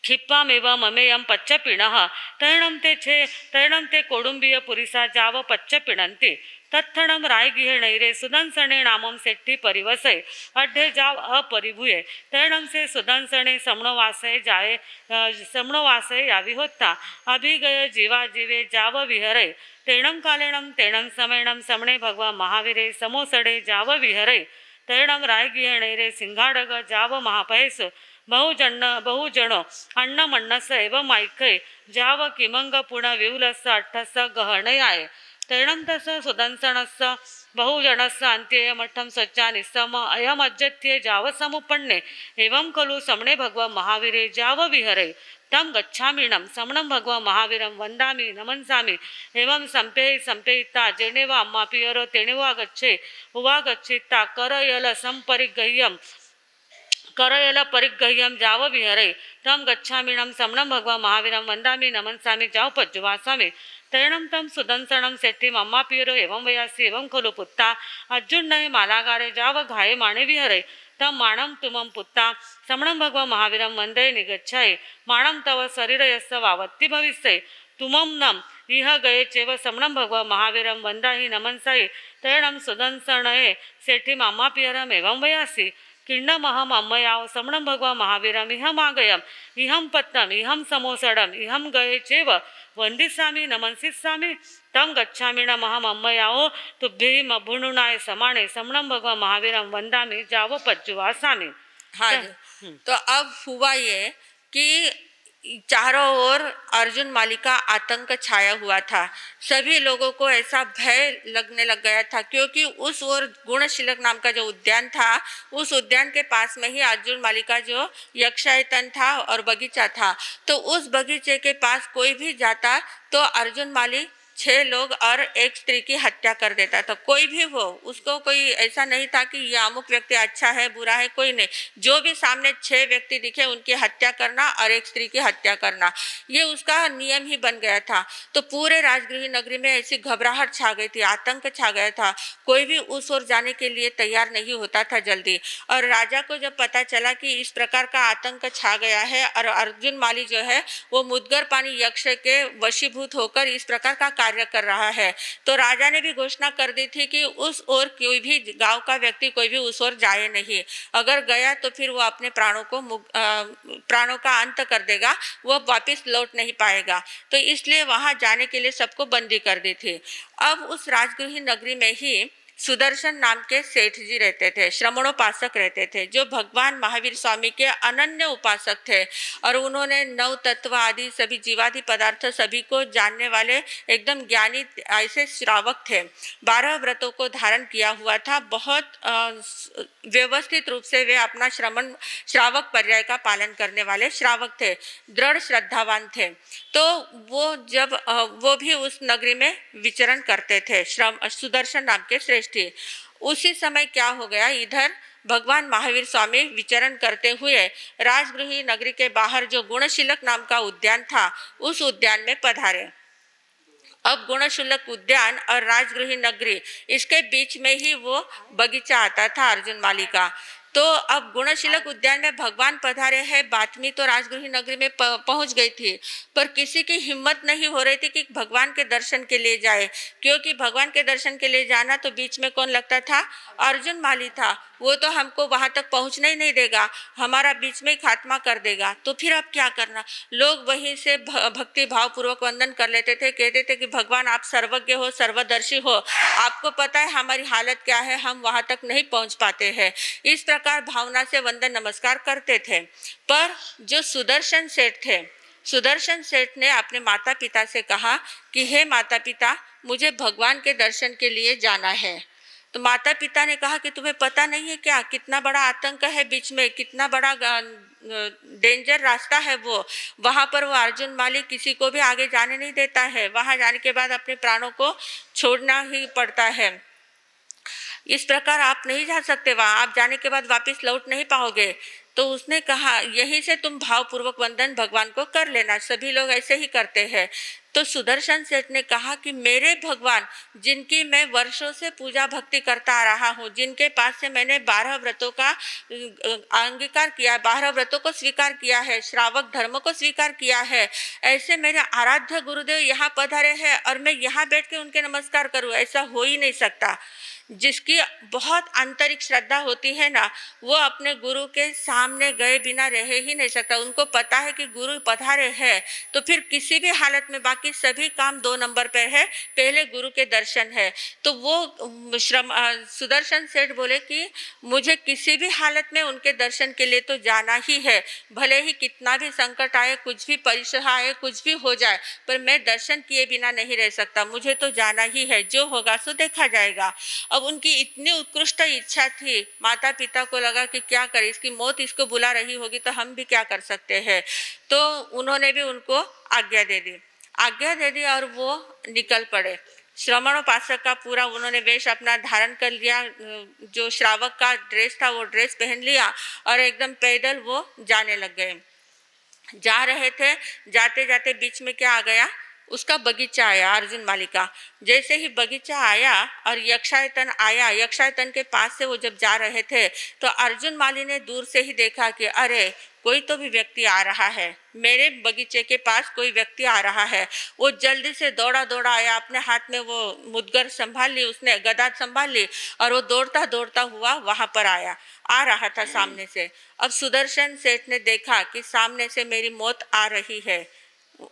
क्षिप्पामेव ममेयं पच्चपिणः तैणं ते कोडुंबिय पुरिसा जाव पच्चपिणन्ति तत्थणम रायगिहे नैरे सुदंसणे नामम सेट्ठी परिवसे अड्ढे जाव अपरिभुये तैणम से सुदंसणे समणवासे यावी होता अभिगय जीवा जीवे जाव विहरे तैणम कालेणम तैणम समेणम समणे भगवा महावीरे समोसडे जाव विहरे तैणम रायगिहे नैरे सिंहाडग जाव महापयस बहुजनो अन्न मन्नस एव माइकै जाव किमंग पुण विवलस अट्ठस गहणयाय तैणं तस सुदंसनस्य बहुजनस्य अन्त्येय मठं सच्चा निस्सम अयम अज्जत्ये जाव समुपन्ने एवं खलु समणे भगवा महावीरे जाव विहरे तम गच्छामिणं समणं भगवा महावीरं वन्दामि नमन्सामि एवं संपेयिता जेनेवा अम्मा पियरो तेनेवा गच्छे उवा गच्छिता करयल परिग्रह्यं जाव विहरे तम गच्छामिणं समणं भगवा महावीरं वन्दामि नमन्सामि जाव पज्जुवासामि तैणं तं सुदंसनं सेट्ठिम् अम्मा पियरो एवं वयासि एवं खलु पुत्ता अर्जुन नये मालागारे जाव घाये माणे विहरे तम माणं तुमं पुत्ता समणं भगवा महावीरं वन्दे निगच्छाय माणं तव शरीरयस्य वावत्ति भविष्ये तुमं नम इह गये चेव समणं भगवा महावीरं वन्दाहि नमन्साहि तैणं सुदंसनये सेट्ठिम् अम्मा पियरम् एवं वयासि किण्डमहम अम्मयाव समणं भगवा महावीरम इहम आगयम इहम पत्तम इहम समोसडम इहम गये चेव वंदिसामि नमनसिसामि तम गच्छामि नमहम अम्मयाव तुभ्येहि अभुनुनाय समाणे समणं भगवा महावीरम वंदामि जाव पज्जुवासामि। हाँ जी, तो अब हुआ ये कि चारों ओर अर्जुन माली का आतंक छाया हुआ था। सभी लोगों को ऐसा भय लगने लग गया था क्योंकि उस ओर गुणशिलक नाम का जो उद्यान था, उस उद्यान के पास में ही अर्जुन माली का जो यक्षायतन था और बगीचा था, तो उस बगीचे के पास कोई भी जाता तो अर्जुन माली 6 लोग और एक स्त्री की हत्या कर देता था। कोई भी हो, उसको कोई ऐसा नहीं था कि यह अमुक व्यक्ति अच्छा है बुरा है, कोई नहीं। जो भी सामने 6 व्यक्ति दिखे उनकी हत्या करना और एक स्त्री की हत्या करना, ये उसका नियम ही बन गया था। तो पूरे राजगृह नगरी में ऐसी घबराहट छा गई थी, आतंक छा गया था। कोई भी उस ओर जाने के लिए तैयार नहीं होता था जल्दी। और राजा को जब पता चला कि इस प्रकार का आतंक छा गया है और अर्जुन माली जो है वो मुद्गर पानी यक्ष के वशीभूत होकर इस प्रकार का कार्य कर रहा है, तो राजा ने भी घोषणा कर दी थी कि उस ओर कोई भी गांव का व्यक्ति कोई भी उस ओर जाए नहीं। अगर गया तो फिर वो अपने प्राणों का अंत कर देगा, वो वापस लौट नहीं पाएगा। तो इसलिए वहां जाने के लिए सबको बंदी कर दी थी। अब उस राजगृह नगरी में ही सुदर्शन नाम के सेठ जी रहते थे, श्रमणोपासक रहते थे, जो भगवान महावीर स्वामी के अनन्य उपासक थे। और उन्होंने 9 तत्व आदि सभी जीवादि पदार्थ सभी को जानने वाले एकदम ज्ञानी ऐसे श्रावक थे। 12 व्रतों को धारण किया हुआ था। बहुत व्यवस्थित रूप से वे अपना श्रावक पर्याय का पालन करने वाले श्रावक थे, दृढ़ श्रद्धावान थे। तो वो भी उस नगरी में विचरण करते थे, सुदर्शन नाम के श्रेष्ठी। उसी समय क्या हो गया, इधर भगवान महावीर स्वामी विचरण करते हुए राजगृह नगरी के बाहर जो गुणशिलक नाम का उद्यान था, उस उद्यान में पधारे। अब गुणशिलक उद्यान और राजगृह नगरी, इसके बीच में ही वो बगीचा आता था अर्जुन माली का। तो अब गुणशीलक उद्यान में भगवान पधारे हैं बातमी तो राजगृह नगरी में पहुंच गई थी, पर किसी की हिम्मत नहीं हो रही थी कि भगवान के दर्शन के लिए जाए, क्योंकि भगवान के दर्शन के लिए जाना तो बीच में कौन लगता था? अर्जुन माली था। वो तो हमको वहां तक पहुंचने ही नहीं देगा, हमारा बीच में ही खात्मा कर देगा। तो फिर अब क्या करना? लोग वहीं से भक्ति भाव पूर्वक वंदन कर लेते थे, कहते थे कि भगवान आप सर्वज्ञ हो, सर्वदर्शी हो, आपको पता है हमारी हालत क्या है, हम वहां तक नहीं पहुंच पाते हैं। इस प्रकार भावना से वंदन नमस्कार करते थे। पर जो सुदर्शन सेठ थे, सुदर्शन सेठ ने अपने माता पिता से कहा कि हे माता पिता, मुझे भगवान के दर्शन के लिए जाना है। तो माता पिता ने कहा कि तुम्हें पता नहीं है क्या, कितना बड़ा आतंक है बीच में, कितना बड़ा डेंजर रास्ता है वो, वहाँ पर वो अर्जुन माली किसी को भी आगे जाने नहीं देता है, वहाँ जाने के बाद अपने प्राणों को छोड़ना ही पड़ता है। इस प्रकार आप नहीं जा सकते वहाँ, आप जाने के बाद वापस लौट नहीं पाओगे। तो उसने कहा यहीं से तुम भावपूर्वक वंदन भगवान को कर लेना, सभी लोग ऐसे ही करते हैं। तो सुदर्शन सेठ ने कहा कि मेरे भगवान, जिनकी मैं वर्षों से पूजा भक्ति करता आ रहा हूँ, जिनके पास से मैंने 12 व्रतों का अंगीकार किया, 12 व्रतों को स्वीकार किया है, श्रावक धर्म को स्वीकार किया है, ऐसे मेरे आराध्य गुरुदेव यहाँ पधारे हैं और मैं यहाँ बैठ के उनके नमस्कार करूँ, ऐसा हो ही नहीं सकता। जिसकी बहुत आंतरिक श्रद्धा होती है ना, वो अपने गुरु के सामने गए बिना रह ही नहीं सकता। उनको पता है कि गुरु पधारे हैं, तो फिर किसी भी हालत में बाकी सभी काम 2 नंबर पर है, पहले गुरु के दर्शन है। तो वो सुदर्शन सेठ बोले कि मुझे किसी भी हालत में उनके दर्शन के लिए तो जाना ही है, भले ही कितना भी संकट आए, कुछ भी परीक्षा आए, कुछ भी हो जाए, पर मैं दर्शन किए बिना नहीं रह सकता, मुझे तो जाना ही है, जो होगा सो देखा जाएगा। अब उनकी इतनी उत्कृष्ट इच्छा थी, माता पिता को लगा कि क्या करें, इसकी मौत इसको बुला रही होगी तो हम भी क्या कर सकते हैं। तो उन्होंने भी उनको आज्ञा दे दी और वो निकल पड़े। श्रमणोपासक का पूरा उन्होंने वेश अपना धारण कर लिया, जो श्रावक का ड्रेस था वो ड्रेस पहन लिया और एकदम पैदल वो जाने लग गए। जा रहे थे, जाते जाते बीच में क्या आ गया, उसका बगीचा आया अर्जुन माली का। जैसे ही बगीचा आया और यक्षायतन आया, यक्षायतन के पास से वो जब जा रहे थे तो अर्जुन माली ने दूर से ही देखा कि अरे कोई तो भी व्यक्ति आ रहा है, मेरे बगीचे के पास कोई व्यक्ति आ रहा है। वो जल्दी से दौड़ा आया, अपने हाथ में वो मुदगर संभाल ली, उसने गदा संभाल ली और वो दौड़ता हुआ वहां पर आ रहा था सामने से। अब सुदर्शन सेठ ने देखा कि सामने से मेरी मौत आ रही है,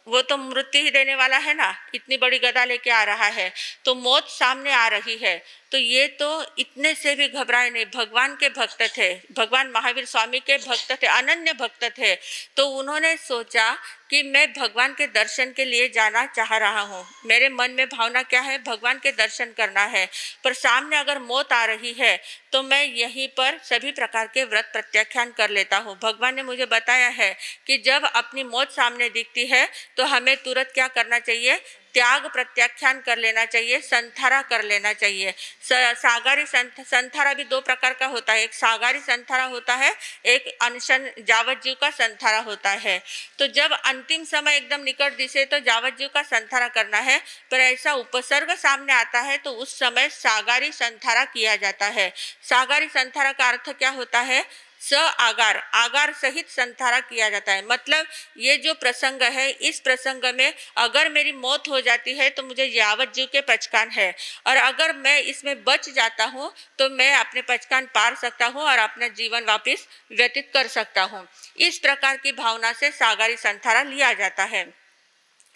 वो तो मृत्यु ही देने वाला है ना, इतनी बड़ी गदा लेके आ रहा है, तो मौत सामने आ रही है। तो ये तो इतने से भी घबराए नहीं, भगवान के भक्त थे, भगवान महावीर स्वामी के भक्त थे, अनन्य भक्त थे। तो उन्होंने सोचा कि मैं भगवान के दर्शन के लिए जाना चाह रहा हूँ, मेरे मन में भावना क्या है, भगवान के दर्शन करना है, पर सामने अगर मौत आ रही है तो मैं यहीं पर सभी प्रकार के व्रत प्रत्याख्यान कर लेता हूँ। भगवान ने मुझे बताया है कि जब अपनी मौत सामने दिखती है तो हमें तुरंत क्या करना चाहिए, त्याग प्रत्याख्यान कर लेना चाहिए, संथारा कर लेना चाहिए। सागारी संथारा भी 2 प्रकार का होता है, एक सागारी संथारा होता है, एक अनशन जावत जीव का संथारा होता है। तो जब अंतिम समय एकदम निकट दिसे तो जावत जीव का संथारा करना है, पर ऐसा उपसर्ग सामने आता है तो उस समय सागारी संथारा किया जाता है। सागारी संथारा का अर्थ क्या होता है, आगार सहित संथारा किया जाता है। मतलब ये जो प्रसंग है, इस प्रसंग में अगर मेरी मौत हो जाती है तो मुझे यावत जीव के पचकान है, और अगर मैं इसमें बच जाता हूँ तो मैं अपने पचकान पार सकता हूँ और अपना जीवन वापस व्यतीत कर सकता हूँ। इस प्रकार की भावना से सागारी संथारा लिया जाता है।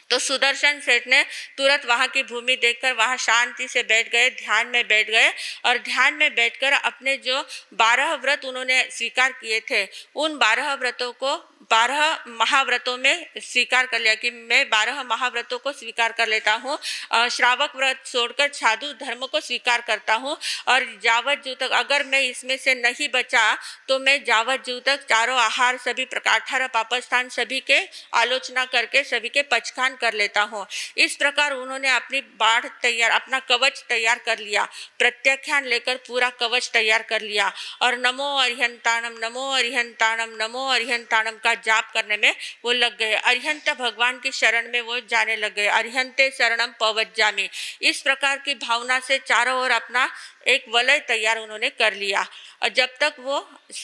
तो सुदर्शन सेठ ने तुरंत वहाँ की भूमि देखकर वहाँ शांति से बैठ गए, ध्यान में बैठ गए, और ध्यान में बैठकर अपने जो 12 व्रत उन्होंने स्वीकार किए थे, उन 12 व्रतों को 12 महाव्रतों में स्वीकार कर लिया कि मैं 12 महाव्रतों को स्वीकार कर लेता हूँ, श्रावक व्रत छोड़कर साधु धर्म को स्वीकार करता हूँ, और जावत जीव तक अगर मैं इसमें से नहीं बचा तो मैं जावत जीव तक चारों आहार, सभी प्रकार 18 पापस्थान सभी के आलोचना करके सभी के पचखान कर लेता हूँ। इस प्रकार उन्होंने अपनी बाढ़ तैयार, अपना कवच तैयार कर लिया, प्रत्याख्यान लेकर पूरा कवच तैयार कर लिया, और नमो अरिहंताणम नमो अरिहंताणम नमो अरिहंताणम का जाप करने में वो लग गए। अरिहंत भगवान की शरण में वो जाने लग गए, अरिहंते शरणम पवज्जामि। इस प्रकार की भावना से चारों ओर अपना एक वलय तैयार उन्होंने कर लिया। और जब तक वो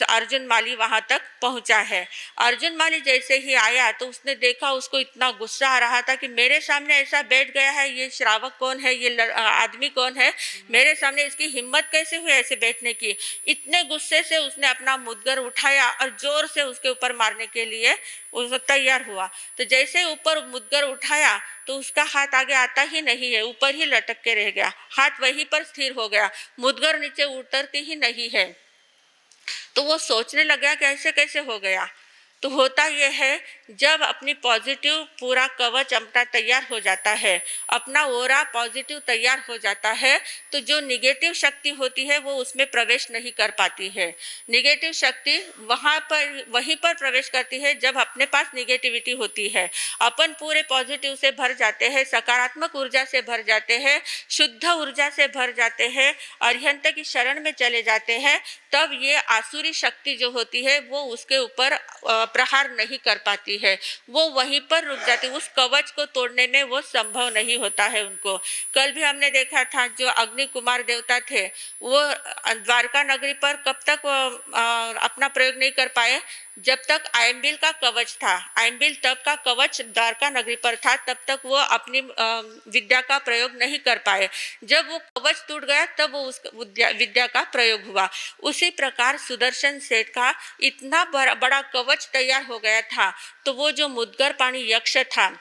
अर्जुन माली वहाँ तक पहुँचा है। अर्जुन माली जैसे ही आया तो उसने देखा, उसको इतना गुस्सा आ रहा था कि मेरे सामने ऐसा बैठ गया है, ये श्रावक कौन है, ये आदमी कौन है, मेरे सामने इसकी हिम्मत कैसे हुई ऐसे बैठने की। इतने गुस्से से उसने अपना मुद्गर उठाया और जोर से उसके ऊपर मारने के लिए वो तैयार हुआ। तो जैसे ऊपर मुद्गर उठाया तो उसका हाथ आगे आता ही नहीं है, ऊपर ही लटक के रह गया, हाथ वहीं पर स्थिर हो गया, मुद्गर नीचे उतरती ही नहीं है। तो वो सोचने लगा कि ऐसे कैसे हो गया। तो होता यह है, जब अपनी पॉजिटिव पूरा कवच अपना तैयार हो जाता है, अपना ओरा पॉजिटिव तैयार हो जाता है, तो जो निगेटिव शक्ति होती है वो उसमें प्रवेश नहीं कर पाती है। निगेटिव शक्ति वहीं पर प्रवेश करती है जब अपने पास निगेटिविटी होती है। अपन पूरे पॉजिटिव से भर जाते हैं, सकारात्मक ऊर्जा से भर जाते हैं, शुद्ध ऊर्जा से भर जाते हैं, अरिहंत की शरण में चले जाते हैं, तब ये आसुरी शक्ति जो होती है वो उसके ऊपर प्रहार नहीं कर पाती है, वो वहीं पर रुक जाती, उस कवच को तोड़ने में वो संभव नहीं होता है उनको। कल भी हमने देखा था, जो अग्नि कुमार देवता थे वो द्वारका नगरी पर कब तक अपना प्रयोग नहीं कर पाए, जब तक आयम्बिल का कवच था। आयम्बिल तब का कवच द्वारका नगरी पर था, तब तक वो अपनी विद्या का प्रयोग नहीं कर पाए। जब वो कवच टूट गया तब वो उस विद्या का प्रयोग हुआ। उसी प्रकार सुदर्शन सेठ का इतना बड़ा कवच तैयार हो गया था, तो वो जो मुद्गर पाणी यक्ष था,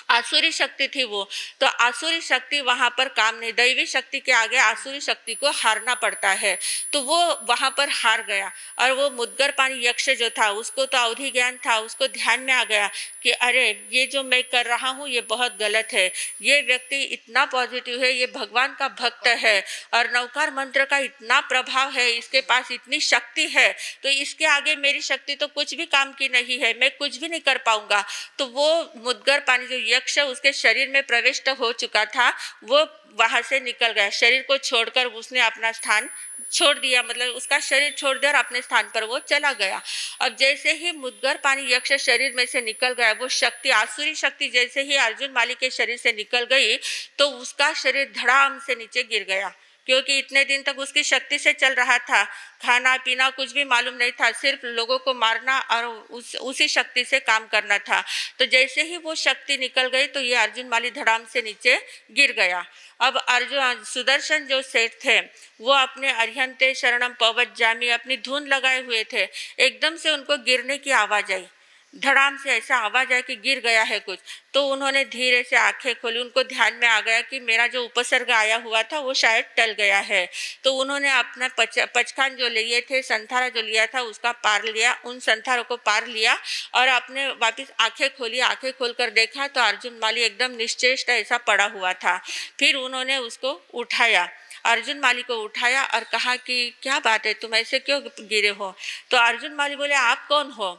आसुरी शक्ति थी वो, तो आसुरी शक्ति वहाँ पर काम नहीं, दैवी शक्ति के आगे आसुरी शक्ति को हारना पड़ता है, तो वो वहाँ पर हार गया। और वो मुद्गर पाणी यक्ष जो था उसको तो अवधि ज्ञान था, उसको ध्यान में आ गया कि अरे ये जो मैं कर रहा हूँ ये बहुत गलत है, ये व्यक्ति इतना पॉजिटिव है, ये भगवान का भक्त है और नवकार मंत्र का इतना प्रभाव है, इसके पास इतनी शक्ति है, तो इसके आगे मेरी शक्ति तो कुछ भी काम की नहीं है, मैं कुछ भी नहीं कर पाऊंगा। तो वो मुद्गर पाणी जो यक्ष उसके शरीर में प्रविष्ट हो चुका था, वो वहां से निकल गया, शरीर को छोड़कर उसने अपना स्थान छोड़ दिया, मतलब उसका शरीर छोड़ दिया और अपने स्थान पर वो चला गया। अब जैसे ही मुद्गर पाणी यक्ष शरीर में से निकल गया, वो शक्ति आसुरी शक्ति जैसे ही अर्जुन माली के शरीर से निकल गई तो उसका शरीर धड़ाम से नीचे गिर गया, क्योंकि इतने दिन तक उसकी शक्ति से चल रहा था, खाना पीना कुछ भी मालूम नहीं था, सिर्फ लोगों को मारना और उसी शक्ति से काम करना था। तो जैसे ही वो शक्ति निकल गई तो ये अर्जुन माली धड़ाम से नीचे गिर गया। अब अर्जुन सुदर्शन जो सेठ थे वो अपने अरिहंते शरणम पवज्जामि अपनी धुन लगाए हुए थे, एकदम से उनको गिरने की आवाज आई, धड़ाम से ऐसा आवाज आया कि गिर गया है कुछ। तो उन्होंने धीरे से आंखें खोली, उनको ध्यान में आ गया कि मेरा जो उपसर्ग आया हुआ था वो शायद टल गया है। तो उन्होंने अपना पचखान जो लिए थे, संथारा जो लिया था उसका पार लिया, उन संथारों को पार लिया और अपने वापस आंखें खोली। आंखें खोलकर देखा तो अर्जुन माली एकदम निश्चेष्ट ऐसा पड़ा हुआ था। फिर उन्होंने उसको उठाया, अर्जुन माली को उठाया और कहा कि क्या बात है, तुम ऐसे क्यों गिरे हो। तो अर्जुन माली बोले, आप कौन हो,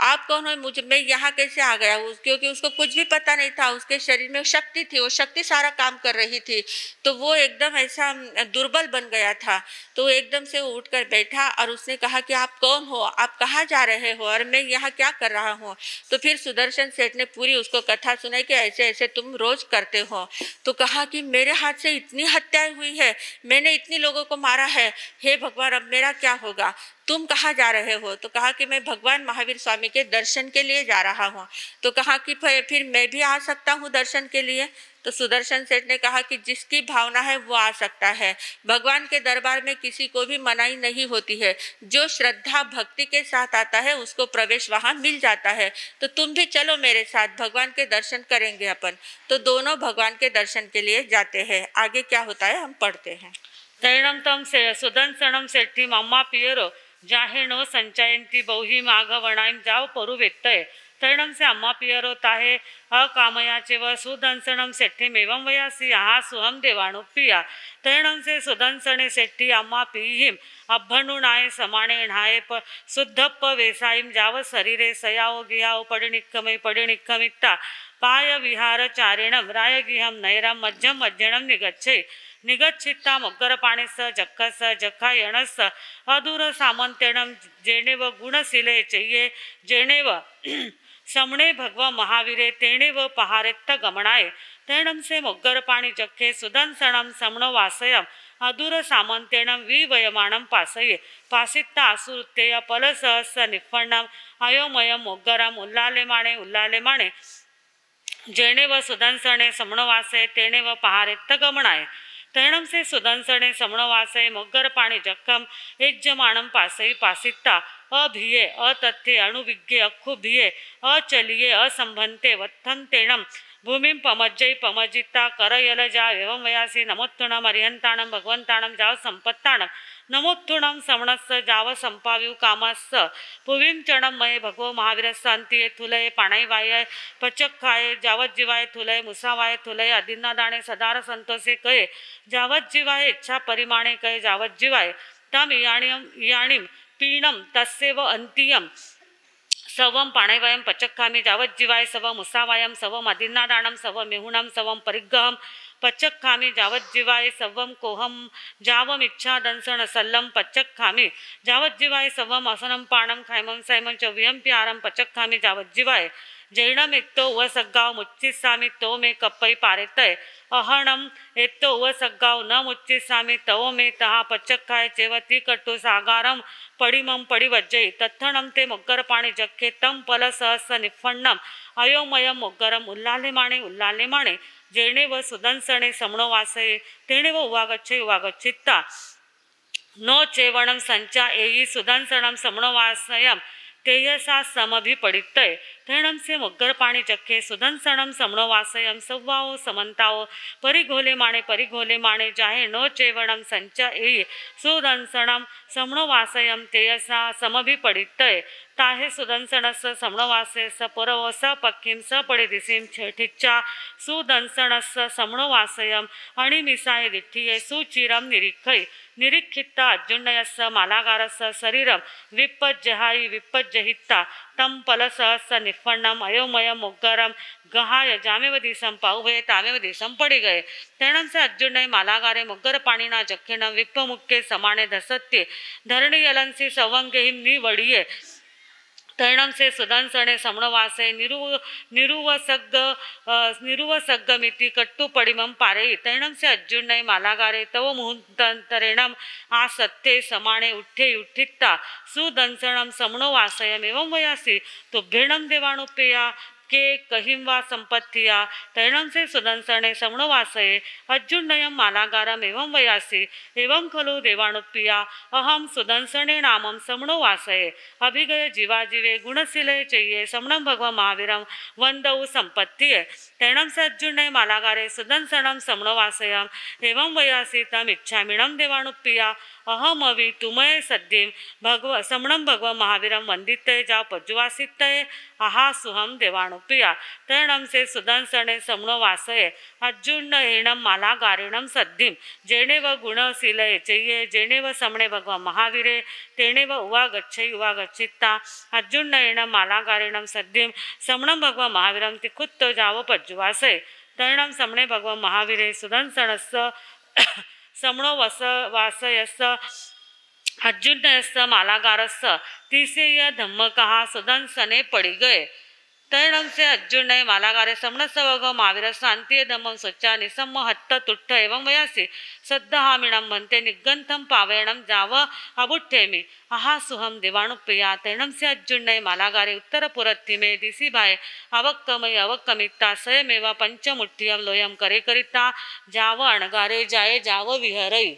आप कौन हो, मुझे मैं यहाँ कैसे आ गया, क्योंकि उसको कुछ भी पता नहीं था, उसके शरीर में शक्ति थी, वो शक्ति सारा काम कर रही थी, तो वो एकदम ऐसा दुर्बल बन गया था। तो एकदम से वो उठकर बैठा और उसने कहा कि आप कौन हो, आप कहाँ जा रहे हो और मैं यहाँ क्या कर रहा हूँ। तो फिर सुदर्शन सेठ ने पूरी उसको कथा सुनाई कि ऐसे ऐसे तुम रोज करते हो। तो कहा कि मेरे हाथ से इतनी हत्याएं हुई है, मैंने इतनी लोगों को मारा है, हे भगवान अब मेरा क्या होगा, तुम कहाँ जा रहे हो। तो कहा कि मैं भगवान महावीर स्वामी के दर्शन के लिए जा रहा हूँ। तो कहा कि फिर मैं भी आ सकता हूँ दर्शन के लिए। तो सुदर्शन सेठ ने कहा कि जिसकी भावना है वो आ सकता है, भगवान के दरबार में किसी को भी मनाही नहीं होती है, जो श्रद्धा भक्ति के साथ आता है उसको प्रवेश वहाँ मिल जाता है। तो तुम भी चलो मेरे साथ, भगवान के दर्शन करेंगे अपन। तो दोनों भगवान के दर्शन के लिए जाते हैं। आगे क्या होता है हम पढ़ते हैं। तैणम तम से सुदंसनम सेठी मम्मा पियरो जाहेनो संचयंती बहुही माघवणाईम जाव परु वेत्तय तैणम से अम्मा पियरो ताहे अकामयाचे व सुदंसनम सेठी मेवम वयासी आहा सुहम देवाणु प्रिया तैणम से सुदंसने सेठी अम्मा पीहिम अभ्भनुणाय समाणे णाये प शुद्धप्प वेसाईम जाव शरीरे सयाओ गियाओ पडिनिक्कमित्ता पाय विहार चारिणम रायगिहम नैरम मध्यम मध्यणम निगच्छे निगच्छित्ता मोग्गरपाणिस जखस जखायणस अदूर सामंत्यणम जेनेव गुणशिले चय्ये जेनेव समणे भगव महावीरे तेणेव पहारेत्त गमणाय तैणम से मोग्गरपाणी जखे सुदंसणम समणो वासयम अदूर सामंतेन विवयमानं पासये पासित्ता असुरुत्तेय पलसहस्स निफ्फण्णम् अयोमयं मोग्गरम् उल्लालेमाणे उल्लालेमाणे जेणे व सुदंसणे समणवासे तेणे व पहारेत्त गमनाय तैणम से सुदंसणे समणवासे मोग्गर पाणी जक्कम यज्जमाणं पासई पासित्ता अभिये अतथ्ये अणुविज्ञे अक्षुभिये अचलिये असंभन्ते वत्थन्तेणं भूमिं पमज्जै पमजिता करयलजा एवं वयासी नमोत्थुणम् अरिहन्ताणं भगवन्ताणं जाव संपत्ताणं नमोत्थुणं समणस्स जाव संपाव्यु कामस्स पुवीं चणं मये भगवो महावीरस्स अंतिये थुलये पाणै वाये पचक्खाये जावत जीवाय थुलये मुसावाय थुलये अदिन्नादाणे सदार संतोषे कये जावत जीवाय इच्छा परिमाणे कये जावत जीवाय तम इयाणीं पीणं तस्येव अंतियं सवं पाणैवयं पचक्खामि जावत जीवाय सव मुसावायं सवम अदिन्नादाणं सव मेहुणं सवं परिग्रहं पचक्खामि जावत जीवाय सवं कोहम जावम इच्छा दंसण सल्लम पचक्खामि जावत जीवाय सवम असनं पाणं खैमं सैमं च वियं प्यारं पचक्खामि जावत जीवाय जैणम एत्तो व सग्गाव मुच्चिस्सामि तो मे कप्पै पारेतय अहणम एत्तो व सग्गाव न मुच्चिस्सामि तव मे तहा पचक्खाय चेवती कट्टु सागारम पडिमं पडिवज्जै तत्थणं ते मोग्गर पाणी जक्खे तं पल सहस्स निफ्फण्णम् अयोमयं मोग्गरम् उल्लालेमाणे उल्लालेमाणे जेणे व सुदंसणे समणो वासये तेणे व उवागच्छे उवागच्छित्ता नो चेवणं संचा एयी सुदंसणं समणो वासयं तेयसा समभिपडितय तैणं से मोग्गर पाणी जक्खे सुदंसणं समणो वासयं सव्वाओ समन्ताओ परिघोले माणे जाहे नो चेवणं संचा एयी सुदंसणं समणो वासयं तेयसा समभिपडितय ताहे सुदंसणस्स समणवासेस पुरवो स पक्कीं स पडिदिसीं ठिच्चा सुदंसणस्स समणवासयं अणिमिसाय दिठ्ठिये सुचिरं निरीक्षै निरीक्षित्ता अज्जुण्यस्स मालागारस्स शरीरं विपज्जहायि विपज्जहित्ता तं पलसहस्स निफ्फण्णम् अयोमयं मोग्गरं गहाय जामेव दिशं पाउभये तामेव दिशं पड़ी गए तेणं से अज्जुण्य मालागारे मोग्गर पाणीना जखिणं विप्पमुक्के समाने धसत्ये धरणी यलंसी सवंगेहिं निवडिये तैणं से सुदंसणे समणवासे निरुवसग्गमिति कट्टुपडिमं पारेयि तैणं से अज्जुण्य मालागारे तव मुहूर्तन्तरेणम् आसत्ते समाणे उठ्ठे उठ्ठित्ता सुदंसणं समणोवासयम् एवं वयासि तुभ्येणं देवानुपेया के कहिं वा संपत्तिया तैणं से सुदंसणे समणवासये अज्जुण्यं मालागारम् एवं वयासि एवं खलु देवानुप्रिया अहं सुदंसणे नामं समणोवासये अभिगय जीवाजीवे गुणशीले चैये समणं भगवन् महावीरं वन्दौ संपत्तिये तैणं से अज्जुण्य मालागारे सुदंसणं समणवासयम् एवं वयासि तम् इच्छामिणं देवानुप्रिया अहमवि तुमये सद्धिं समणं भगवन् महावीरं वन्दितये जा पज्जुवासितये अहासुहं देवानुप्रिया तैणं से सुदंसणे समणवासये अज्जुण्येणं मालागारेणं सद्धिं जेणे व गुणशीलये चैये जेणे व समणे भगवन् महावीरे तेणे व उवागच्छै उवागच्छित्ता अज्जुण्येणं मालागारेणं सद्धिं समणं भगवन् महावीरं तिखुत्त जाव पज्जुवासये तैणं समणे भगवन् महावीरे सुदंसणस्य समणो वासयस्य अज्जुण्यस्य मालागारस्य तिसेय धम्मकः सुदंसने पड़ी गए तैणं से अज्जुण्य मालागारे समणस्य भगवन् महावीरस्य अन्तिये धम्मं स्वच्छा निसम्म हत्त तुट्ठ एवं वयासि सद्धहामिणं भन्ते निगन्थं पावेणं जाव अबुट्ठेमि अहासुहं देवानुप्रिया तैणं से अज्जुण्य मालागारे उत्तरपुरत्तिमे दिशि भाए अवक्कमय अवक्कमित्ता स्वयमेव पंचमुठ्ठियं लोयं करे करिता जाव अणगारे जाए जाव विहरई।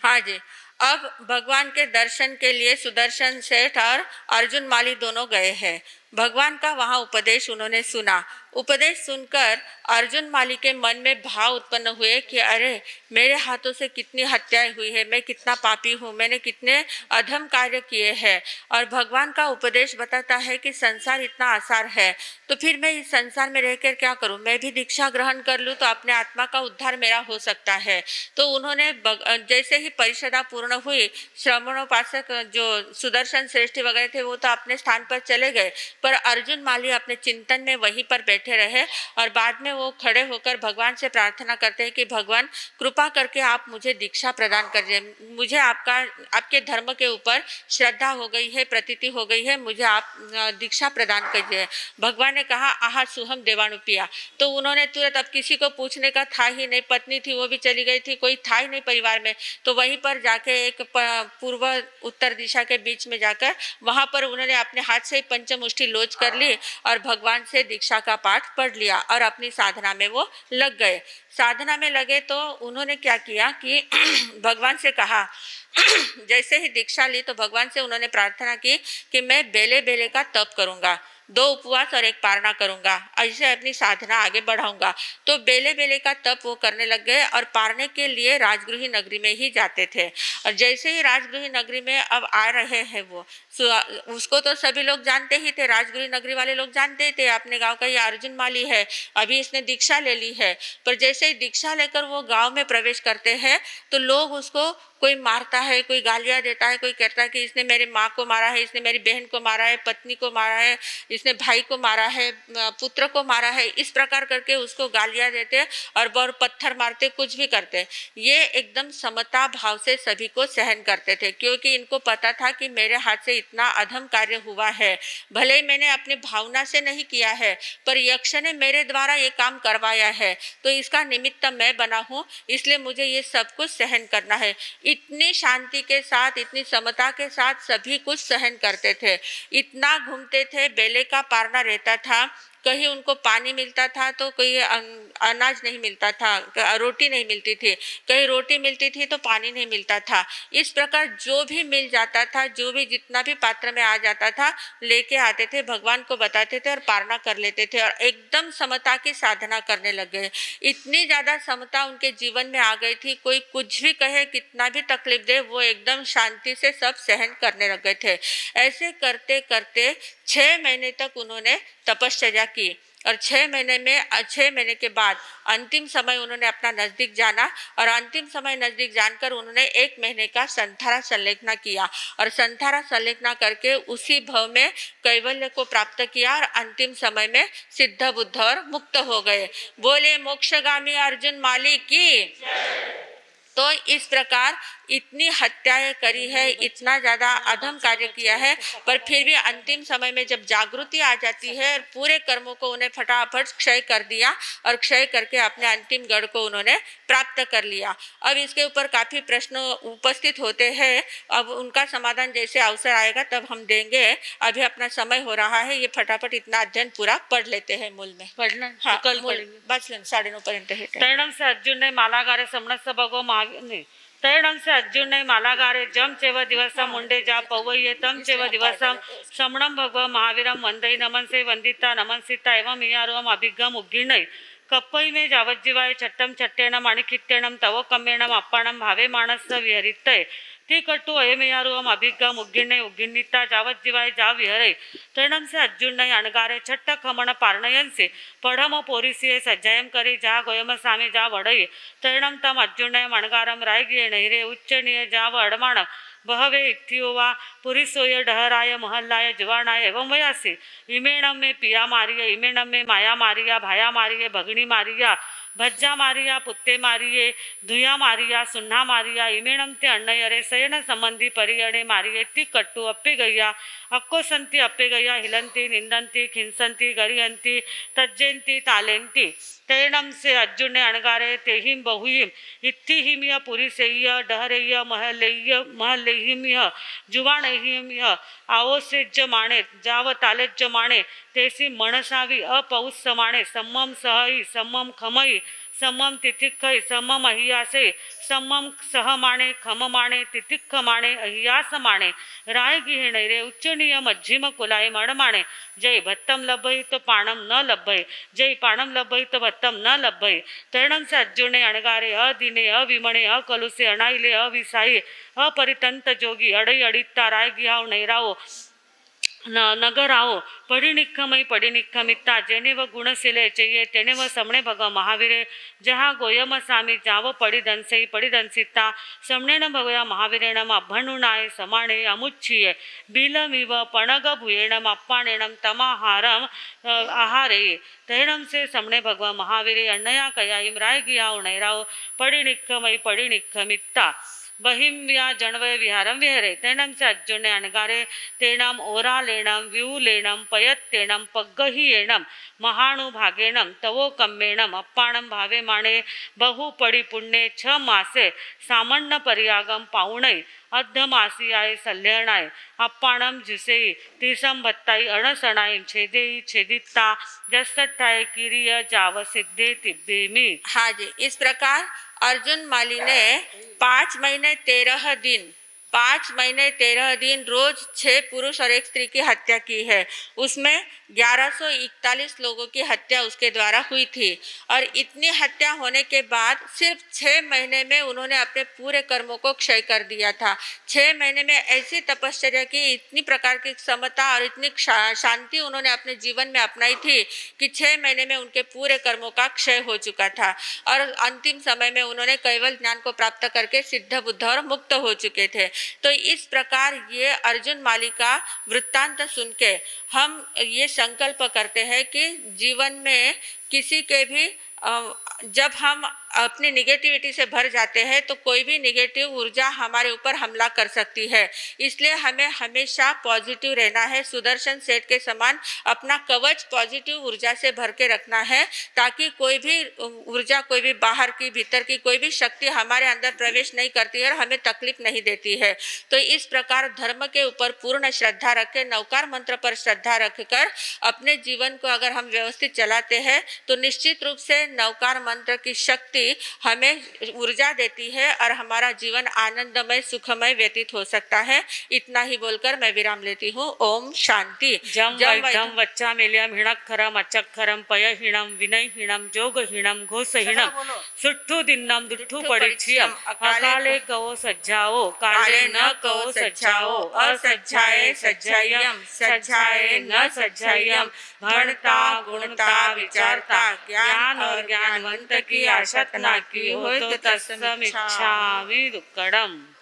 हाँ जी, अब भगवान के दर्शन के लिए सुदर्शन सेठ और अर्जुन माली दोनों गए हैं। भगवान का वहाँ उपदेश उन्होंने सुना। उपदेश सुनकर अर्जुन माली के मन में भाव उत्पन्न हुए कि अरे मेरे हाथों से कितनी हत्याएं हुई है, मैं कितना पापी हूँ, मैंने कितने अधम कार्य किए हैं। और भगवान का उपदेश बताता है कि संसार इतना आसार है, तो फिर मैं इस संसार में रहकर क्या करूँ, मैं भी दीक्षा ग्रहण कर लूँ तो अपने आत्मा का उद्धार मेरा हो सकता है। तो उन्होंने जैसे ही परिषदा पूर्ण हुई, श्रमणोपासक जो सुदर्शन श्रेष्ठी वगैरह थे वो तो अपने स्थान पर चले गए, पर अर्जुन माली अपने चिंतन में वहीं पर बैठे रहे और बाद में वो खड़े होकर भगवान से प्रार्थना करते हैं कि भगवान कृपा करके आप मुझे दीक्षा प्रदान करिए, मुझे आपके धर्म के ऊपर श्रद्धा हो गई है, प्रतीति हो गई है, मुझे आप दीक्षा प्रदान कीजिए। भगवान ने कहा आहा सुहम देवानुपिया। तो उन्होंने तुरंत, अब किसी को पूछने का था ही नहीं, पत्नी थी वो भी चली गई थी, कोई था ही नहीं परिवार में, तो वहीं पर जाके एक पूर्व उत्तर दिशा के बीच में जाकर वहां पर उन्होंने अपने हाथ से ही पंचमुष्टि लोच कर ली और भगवान से दीक्षा का पाठ पढ़ लिया और अपनी साधना में वो लग गए। साधना में लगे तो उन्होंने क्या किया कि भगवान से कहा जैसे ही दीक्षा ली तो भगवान से उन्होंने प्रार्थना की कि मैं बेले बेले का तप करूंगा, 2 उपवास और 1 पारणा करूंगा, ऐसे अपनी साधना आगे बढ़ाऊंगा। तो बेले बेले का तप वो करने लग गए और पारने के लिए राजगृही नगरी में ही जाते थे। और जैसे ही राजगृही नगरी में अब आ रहे हैं वो, उसको तो सभी लोग जानते ही थे, राजगृही नगरी वाले लोग जानते ही थे अपने गांव का ये अर्जुन माली है, अभी इसने दीक्षा ले ली है। पर जैसे ही दीक्षा लेकर वो गांव में प्रवेश करते हैं तो लोग उसको, कोई मारता है, कोई गालियां देता है, कोई कहता है कि इसने मेरी माँ को मारा है, इसने मेरी बहन को मारा है, पत्नी को मारा है, इसने भाई को मारा है, पुत्र को मारा है, इस प्रकार करके उसको गालियां देते और पत्थर मारते, कुछ भी करते। ये एकदम समता भाव से सभी को सहन करते थे, क्योंकि इनको पता था कि मेरे हाथ से इतना अधम कार्य हुआ है, भले ही मैंने अपनी भावना से नहीं किया है, पर यक्ष ने मेरे द्वारा ये काम करवाया है, तो इसका निमित्त मैं बना हूँ, इसलिए मुझे ये सब कुछ सहन करना है। इतनी शांति के साथ, इतनी समता के साथ सभी कुछ सहन करते थे। इतना घूमते थे, बेले का पारना रहता था, कहीं उनको पानी मिलता था तो कहीं अनाज नहीं मिलता था, रोटी नहीं मिलती थी, कहीं रोटी मिलती थी तो पानी नहीं मिलता था। इस प्रकार जो भी मिल जाता था, जो भी जितना भी पात्र में आ जाता था लेके आते थे, भगवान को बताते थे और पारणा कर लेते थे और एकदम समता की साधना करने लग गए। इतनी ज़्यादा समता उनके जीवन में आ गई थी, कोई कुछ भी कहे, कितना भी तकलीफ दे, वो एकदम शांति से सब सहन करने लग गए थे। ऐसे करते करते 6 महीने तक उन्होंने तपश्चर्या की और 6 महीने के बाद अंतिम समय उन्होंने अपना नज़दीक जाना और अंतिम समय नज़दीक जानकर उन्होंने 1 महीने का संथारा संलेखना किया और संथारा संलेखना करके उसी भव में कैवल्य को प्राप्त किया और अंतिम समय में सिद्ध बुद्ध और मुक्त हो गए। बोले मोक्षगामी अर्जुन माली की। तो इस प्रकार इतनी हत्याएं करी है, इतना ज़्यादा अधम कार्य किया है, पर फिर भी अंतिम समय में जब जागृति आ जाती है और पूरे कर्मों को उन्हें फटाफट क्षय कर दिया और क्षय करके अपने अंतिम गढ़ को उन्होंने प्राप्त कर लिया। अब इसके ऊपर काफ़ी प्रश्न उपस्थित होते हैं, अब उनका समाधान जैसे अवसर आएगा तब हम देंगे। अभी अपना समय हो रहा है, ये फटाफट इतना अध्ययन पूरा पढ़ लेते हैं मूल में। पढ़ना हाँ, कल मूल पढ़ेंगे। 8:30 पर्यंत है। तैणम से अर्जुन ने मालागारे समणस भगो नहीं, तैणम से अर्जुन ने मालागारे जम चेव दिवसम मुंडे जा पवये तम चेव दिवसम श्रमणम भगव महावीरम वंदई नमन से वंदिता नमनसिता एवं इयारोम अभिगम उग्गिणय कप्पई में जावज्जीवाय चट्टम चट्टेणम अणिकित्यणम तव कम्मेणम अप्पाणम भावे मानस विहरितय ती कट्टु अयमेयारुम अभिगम उग्गिणे उग्गिणिता जावज्जीवाय जा विहरे। तैणम से अर्जुन ने अणगारे छट्ट खमण पारणयन से पढ़म पोरिसिये सज्जयम करे जा गोयम सामे जा वड़ये। तैणम तम अर्जुन ने अणगारम रायगिये नहिरे उच्चनीय जाव अडमाण बहवे इत्थियोवा पुरिसोय डहराय महल्लाय जुवाणाय एवं वयासी इमेणम में पिया मारिय इमेणम में माया मारिया भाया मारिये भगणी मारिया भज्जा मारिया पुत्ते मारिये धुया मारिया सुन्ना मारिया इमेणम ते अण्णयरे सयन संबंधी परियणे मारिये ती कट्टू अप्पे गैया अक्कोसंती अप्पे गैया हिलंती निंदंती खिंसंती गरियंती तज्जेंती तालेंती। तैणम से अर्जुन ने अणगारे तेहिम बहुहिम इत्थिहिमिय पुरिसेय्य डहरेय्य महलेहिमिय जुवाणहिमिय आवोसेज्य माणे जाव तालेज्य माणे तेसी मणसावी अपौस समाणे सम्मम सहई सम्मम खमई सम्मम तिथिक्खई सम्मम अहियासे सम्मम सहमाणे खममाणे तिथिक्खमाणे अहियासमाणे राय गिहिणैरे उच्चनीय मज्जिम कुलाय मणमाणे जय भत्तम लभई तो पाणम न लभई जय पाणम लभई तो भत्तम न लभई। तैणम से अर्जुने अणगारे अदिने अविमणे अकलुसे अणाइले अविसाई अपरितंत जोगी अडई अडिता राय गिहाव नैरावो નગર આવો પડી નિખમિતા જેને વ ગુણશીલે ચઈએ તેને વ સમણે ભગ મહાવીરે જહા ગોયમ સામી જાવો પડી દંસિતા સમણેન ભગયા મહાવીરેણમ અભણુનાય સમાણે અમુચ્છીએ બિલમિવ પણગ ભૂયેણમ અપ્પાણેણમ તમાહારમ આહારે તૈણમ સે સમણે ભગવા મહાવીરે અન્નયા કયા ઇમરાય ગયા ઉણૈરાઓ પડી નિખમિતા बहिम्या जणवय विहारम विहरे तेणम से अज्जुने अणगारे तेणम ओरालेणम व्यूलेणम पयत्तेणम पग्गहियेणम महाणुभागेणम तवो कम्मेणम अप्पाणम भावे माणे बहु पड़ी पुण्ये 6 मासे सामण्य परियागम पाउणै अद्धमासियाय सल्यणाय अप्पाणम जुसेई तीसम भत्ताई अणसणाई छेदिता जसठाय किरिय जाव सिद्धे तिब्बेमी। हाँ जी, इस प्रकार अर्जुन माली ने 5 महीने 13 दिन रोज 6 पुरुष और 1 स्त्री की हत्या की है। उसमें 1141 लोगों की हत्या उसके द्वारा हुई थी और इतनी हत्या होने के बाद सिर्फ 6 महीने में उन्होंने अपने पूरे कर्मों को क्षय कर दिया था। 6 महीने में ऐसी तपश्चर्या की, इतनी प्रकार की समता और इतनी शांति उन्होंने अपने जीवन में अपनाई थी कि 6 महीने में उनके पूरे कर्मों का क्षय हो चुका था और अंतिम समय में उन्होंने केवल ज्ञान को प्राप्त करके सिद्ध बुद्ध और मुक्त हो चुके थे। तो इस प्रकार ये अर्जुन माली का वृत्तांत सुन के हम ये संकल्प करते हैं कि जीवन में किसी के भी जब हम अपनी निगेटिविटी से भर जाते हैं तो कोई भी निगेटिव ऊर्जा हमारे ऊपर हमला कर सकती है। इसलिए हमें हमेशा पॉजिटिव रहना है, सुदर्शन सेठ के समान अपना कवच पॉजिटिव ऊर्जा से भर के रखना है ताकि कोई भी ऊर्जा, कोई भी बाहर की भीतर की कोई भी शक्ति हमारे अंदर प्रवेश नहीं करती है और हमें तकलीफ नहीं देती है। तो इस प्रकार धर्म के ऊपर पूर्ण श्रद्धा रख के, नवकार मंत्र पर श्रद्धा रखकर अपने जीवन को अगर हम व्यवस्थित चलाते हैं तो निश्चित रूप से नवकार मंत्र की शक्ति हमें ऊर्जा देती है और हमारा जीवन आनंदमय सुखमय व्यतीत हो सकता है। इतना ही बोलकर मैं विराम लेती हूँ। ओम शांति। जम वैधम वच्चा मेलियम हिणक्षरम अचक्षरम पयहीणम विनयहीणम जोगहीणम घोषहीणम सुट्ठू दिन्नम दुट्ठू परीक्षियम अकाले कवो सज्जाओ काले न कवो सज्जाओ असज्जाए सज्जायम सज्जाए न सज्जायम भणता गुणता विचारता ज्ञान और ज्ञानवंत की आशतना की हो तो तत्समिच्छामि दुक्कडम।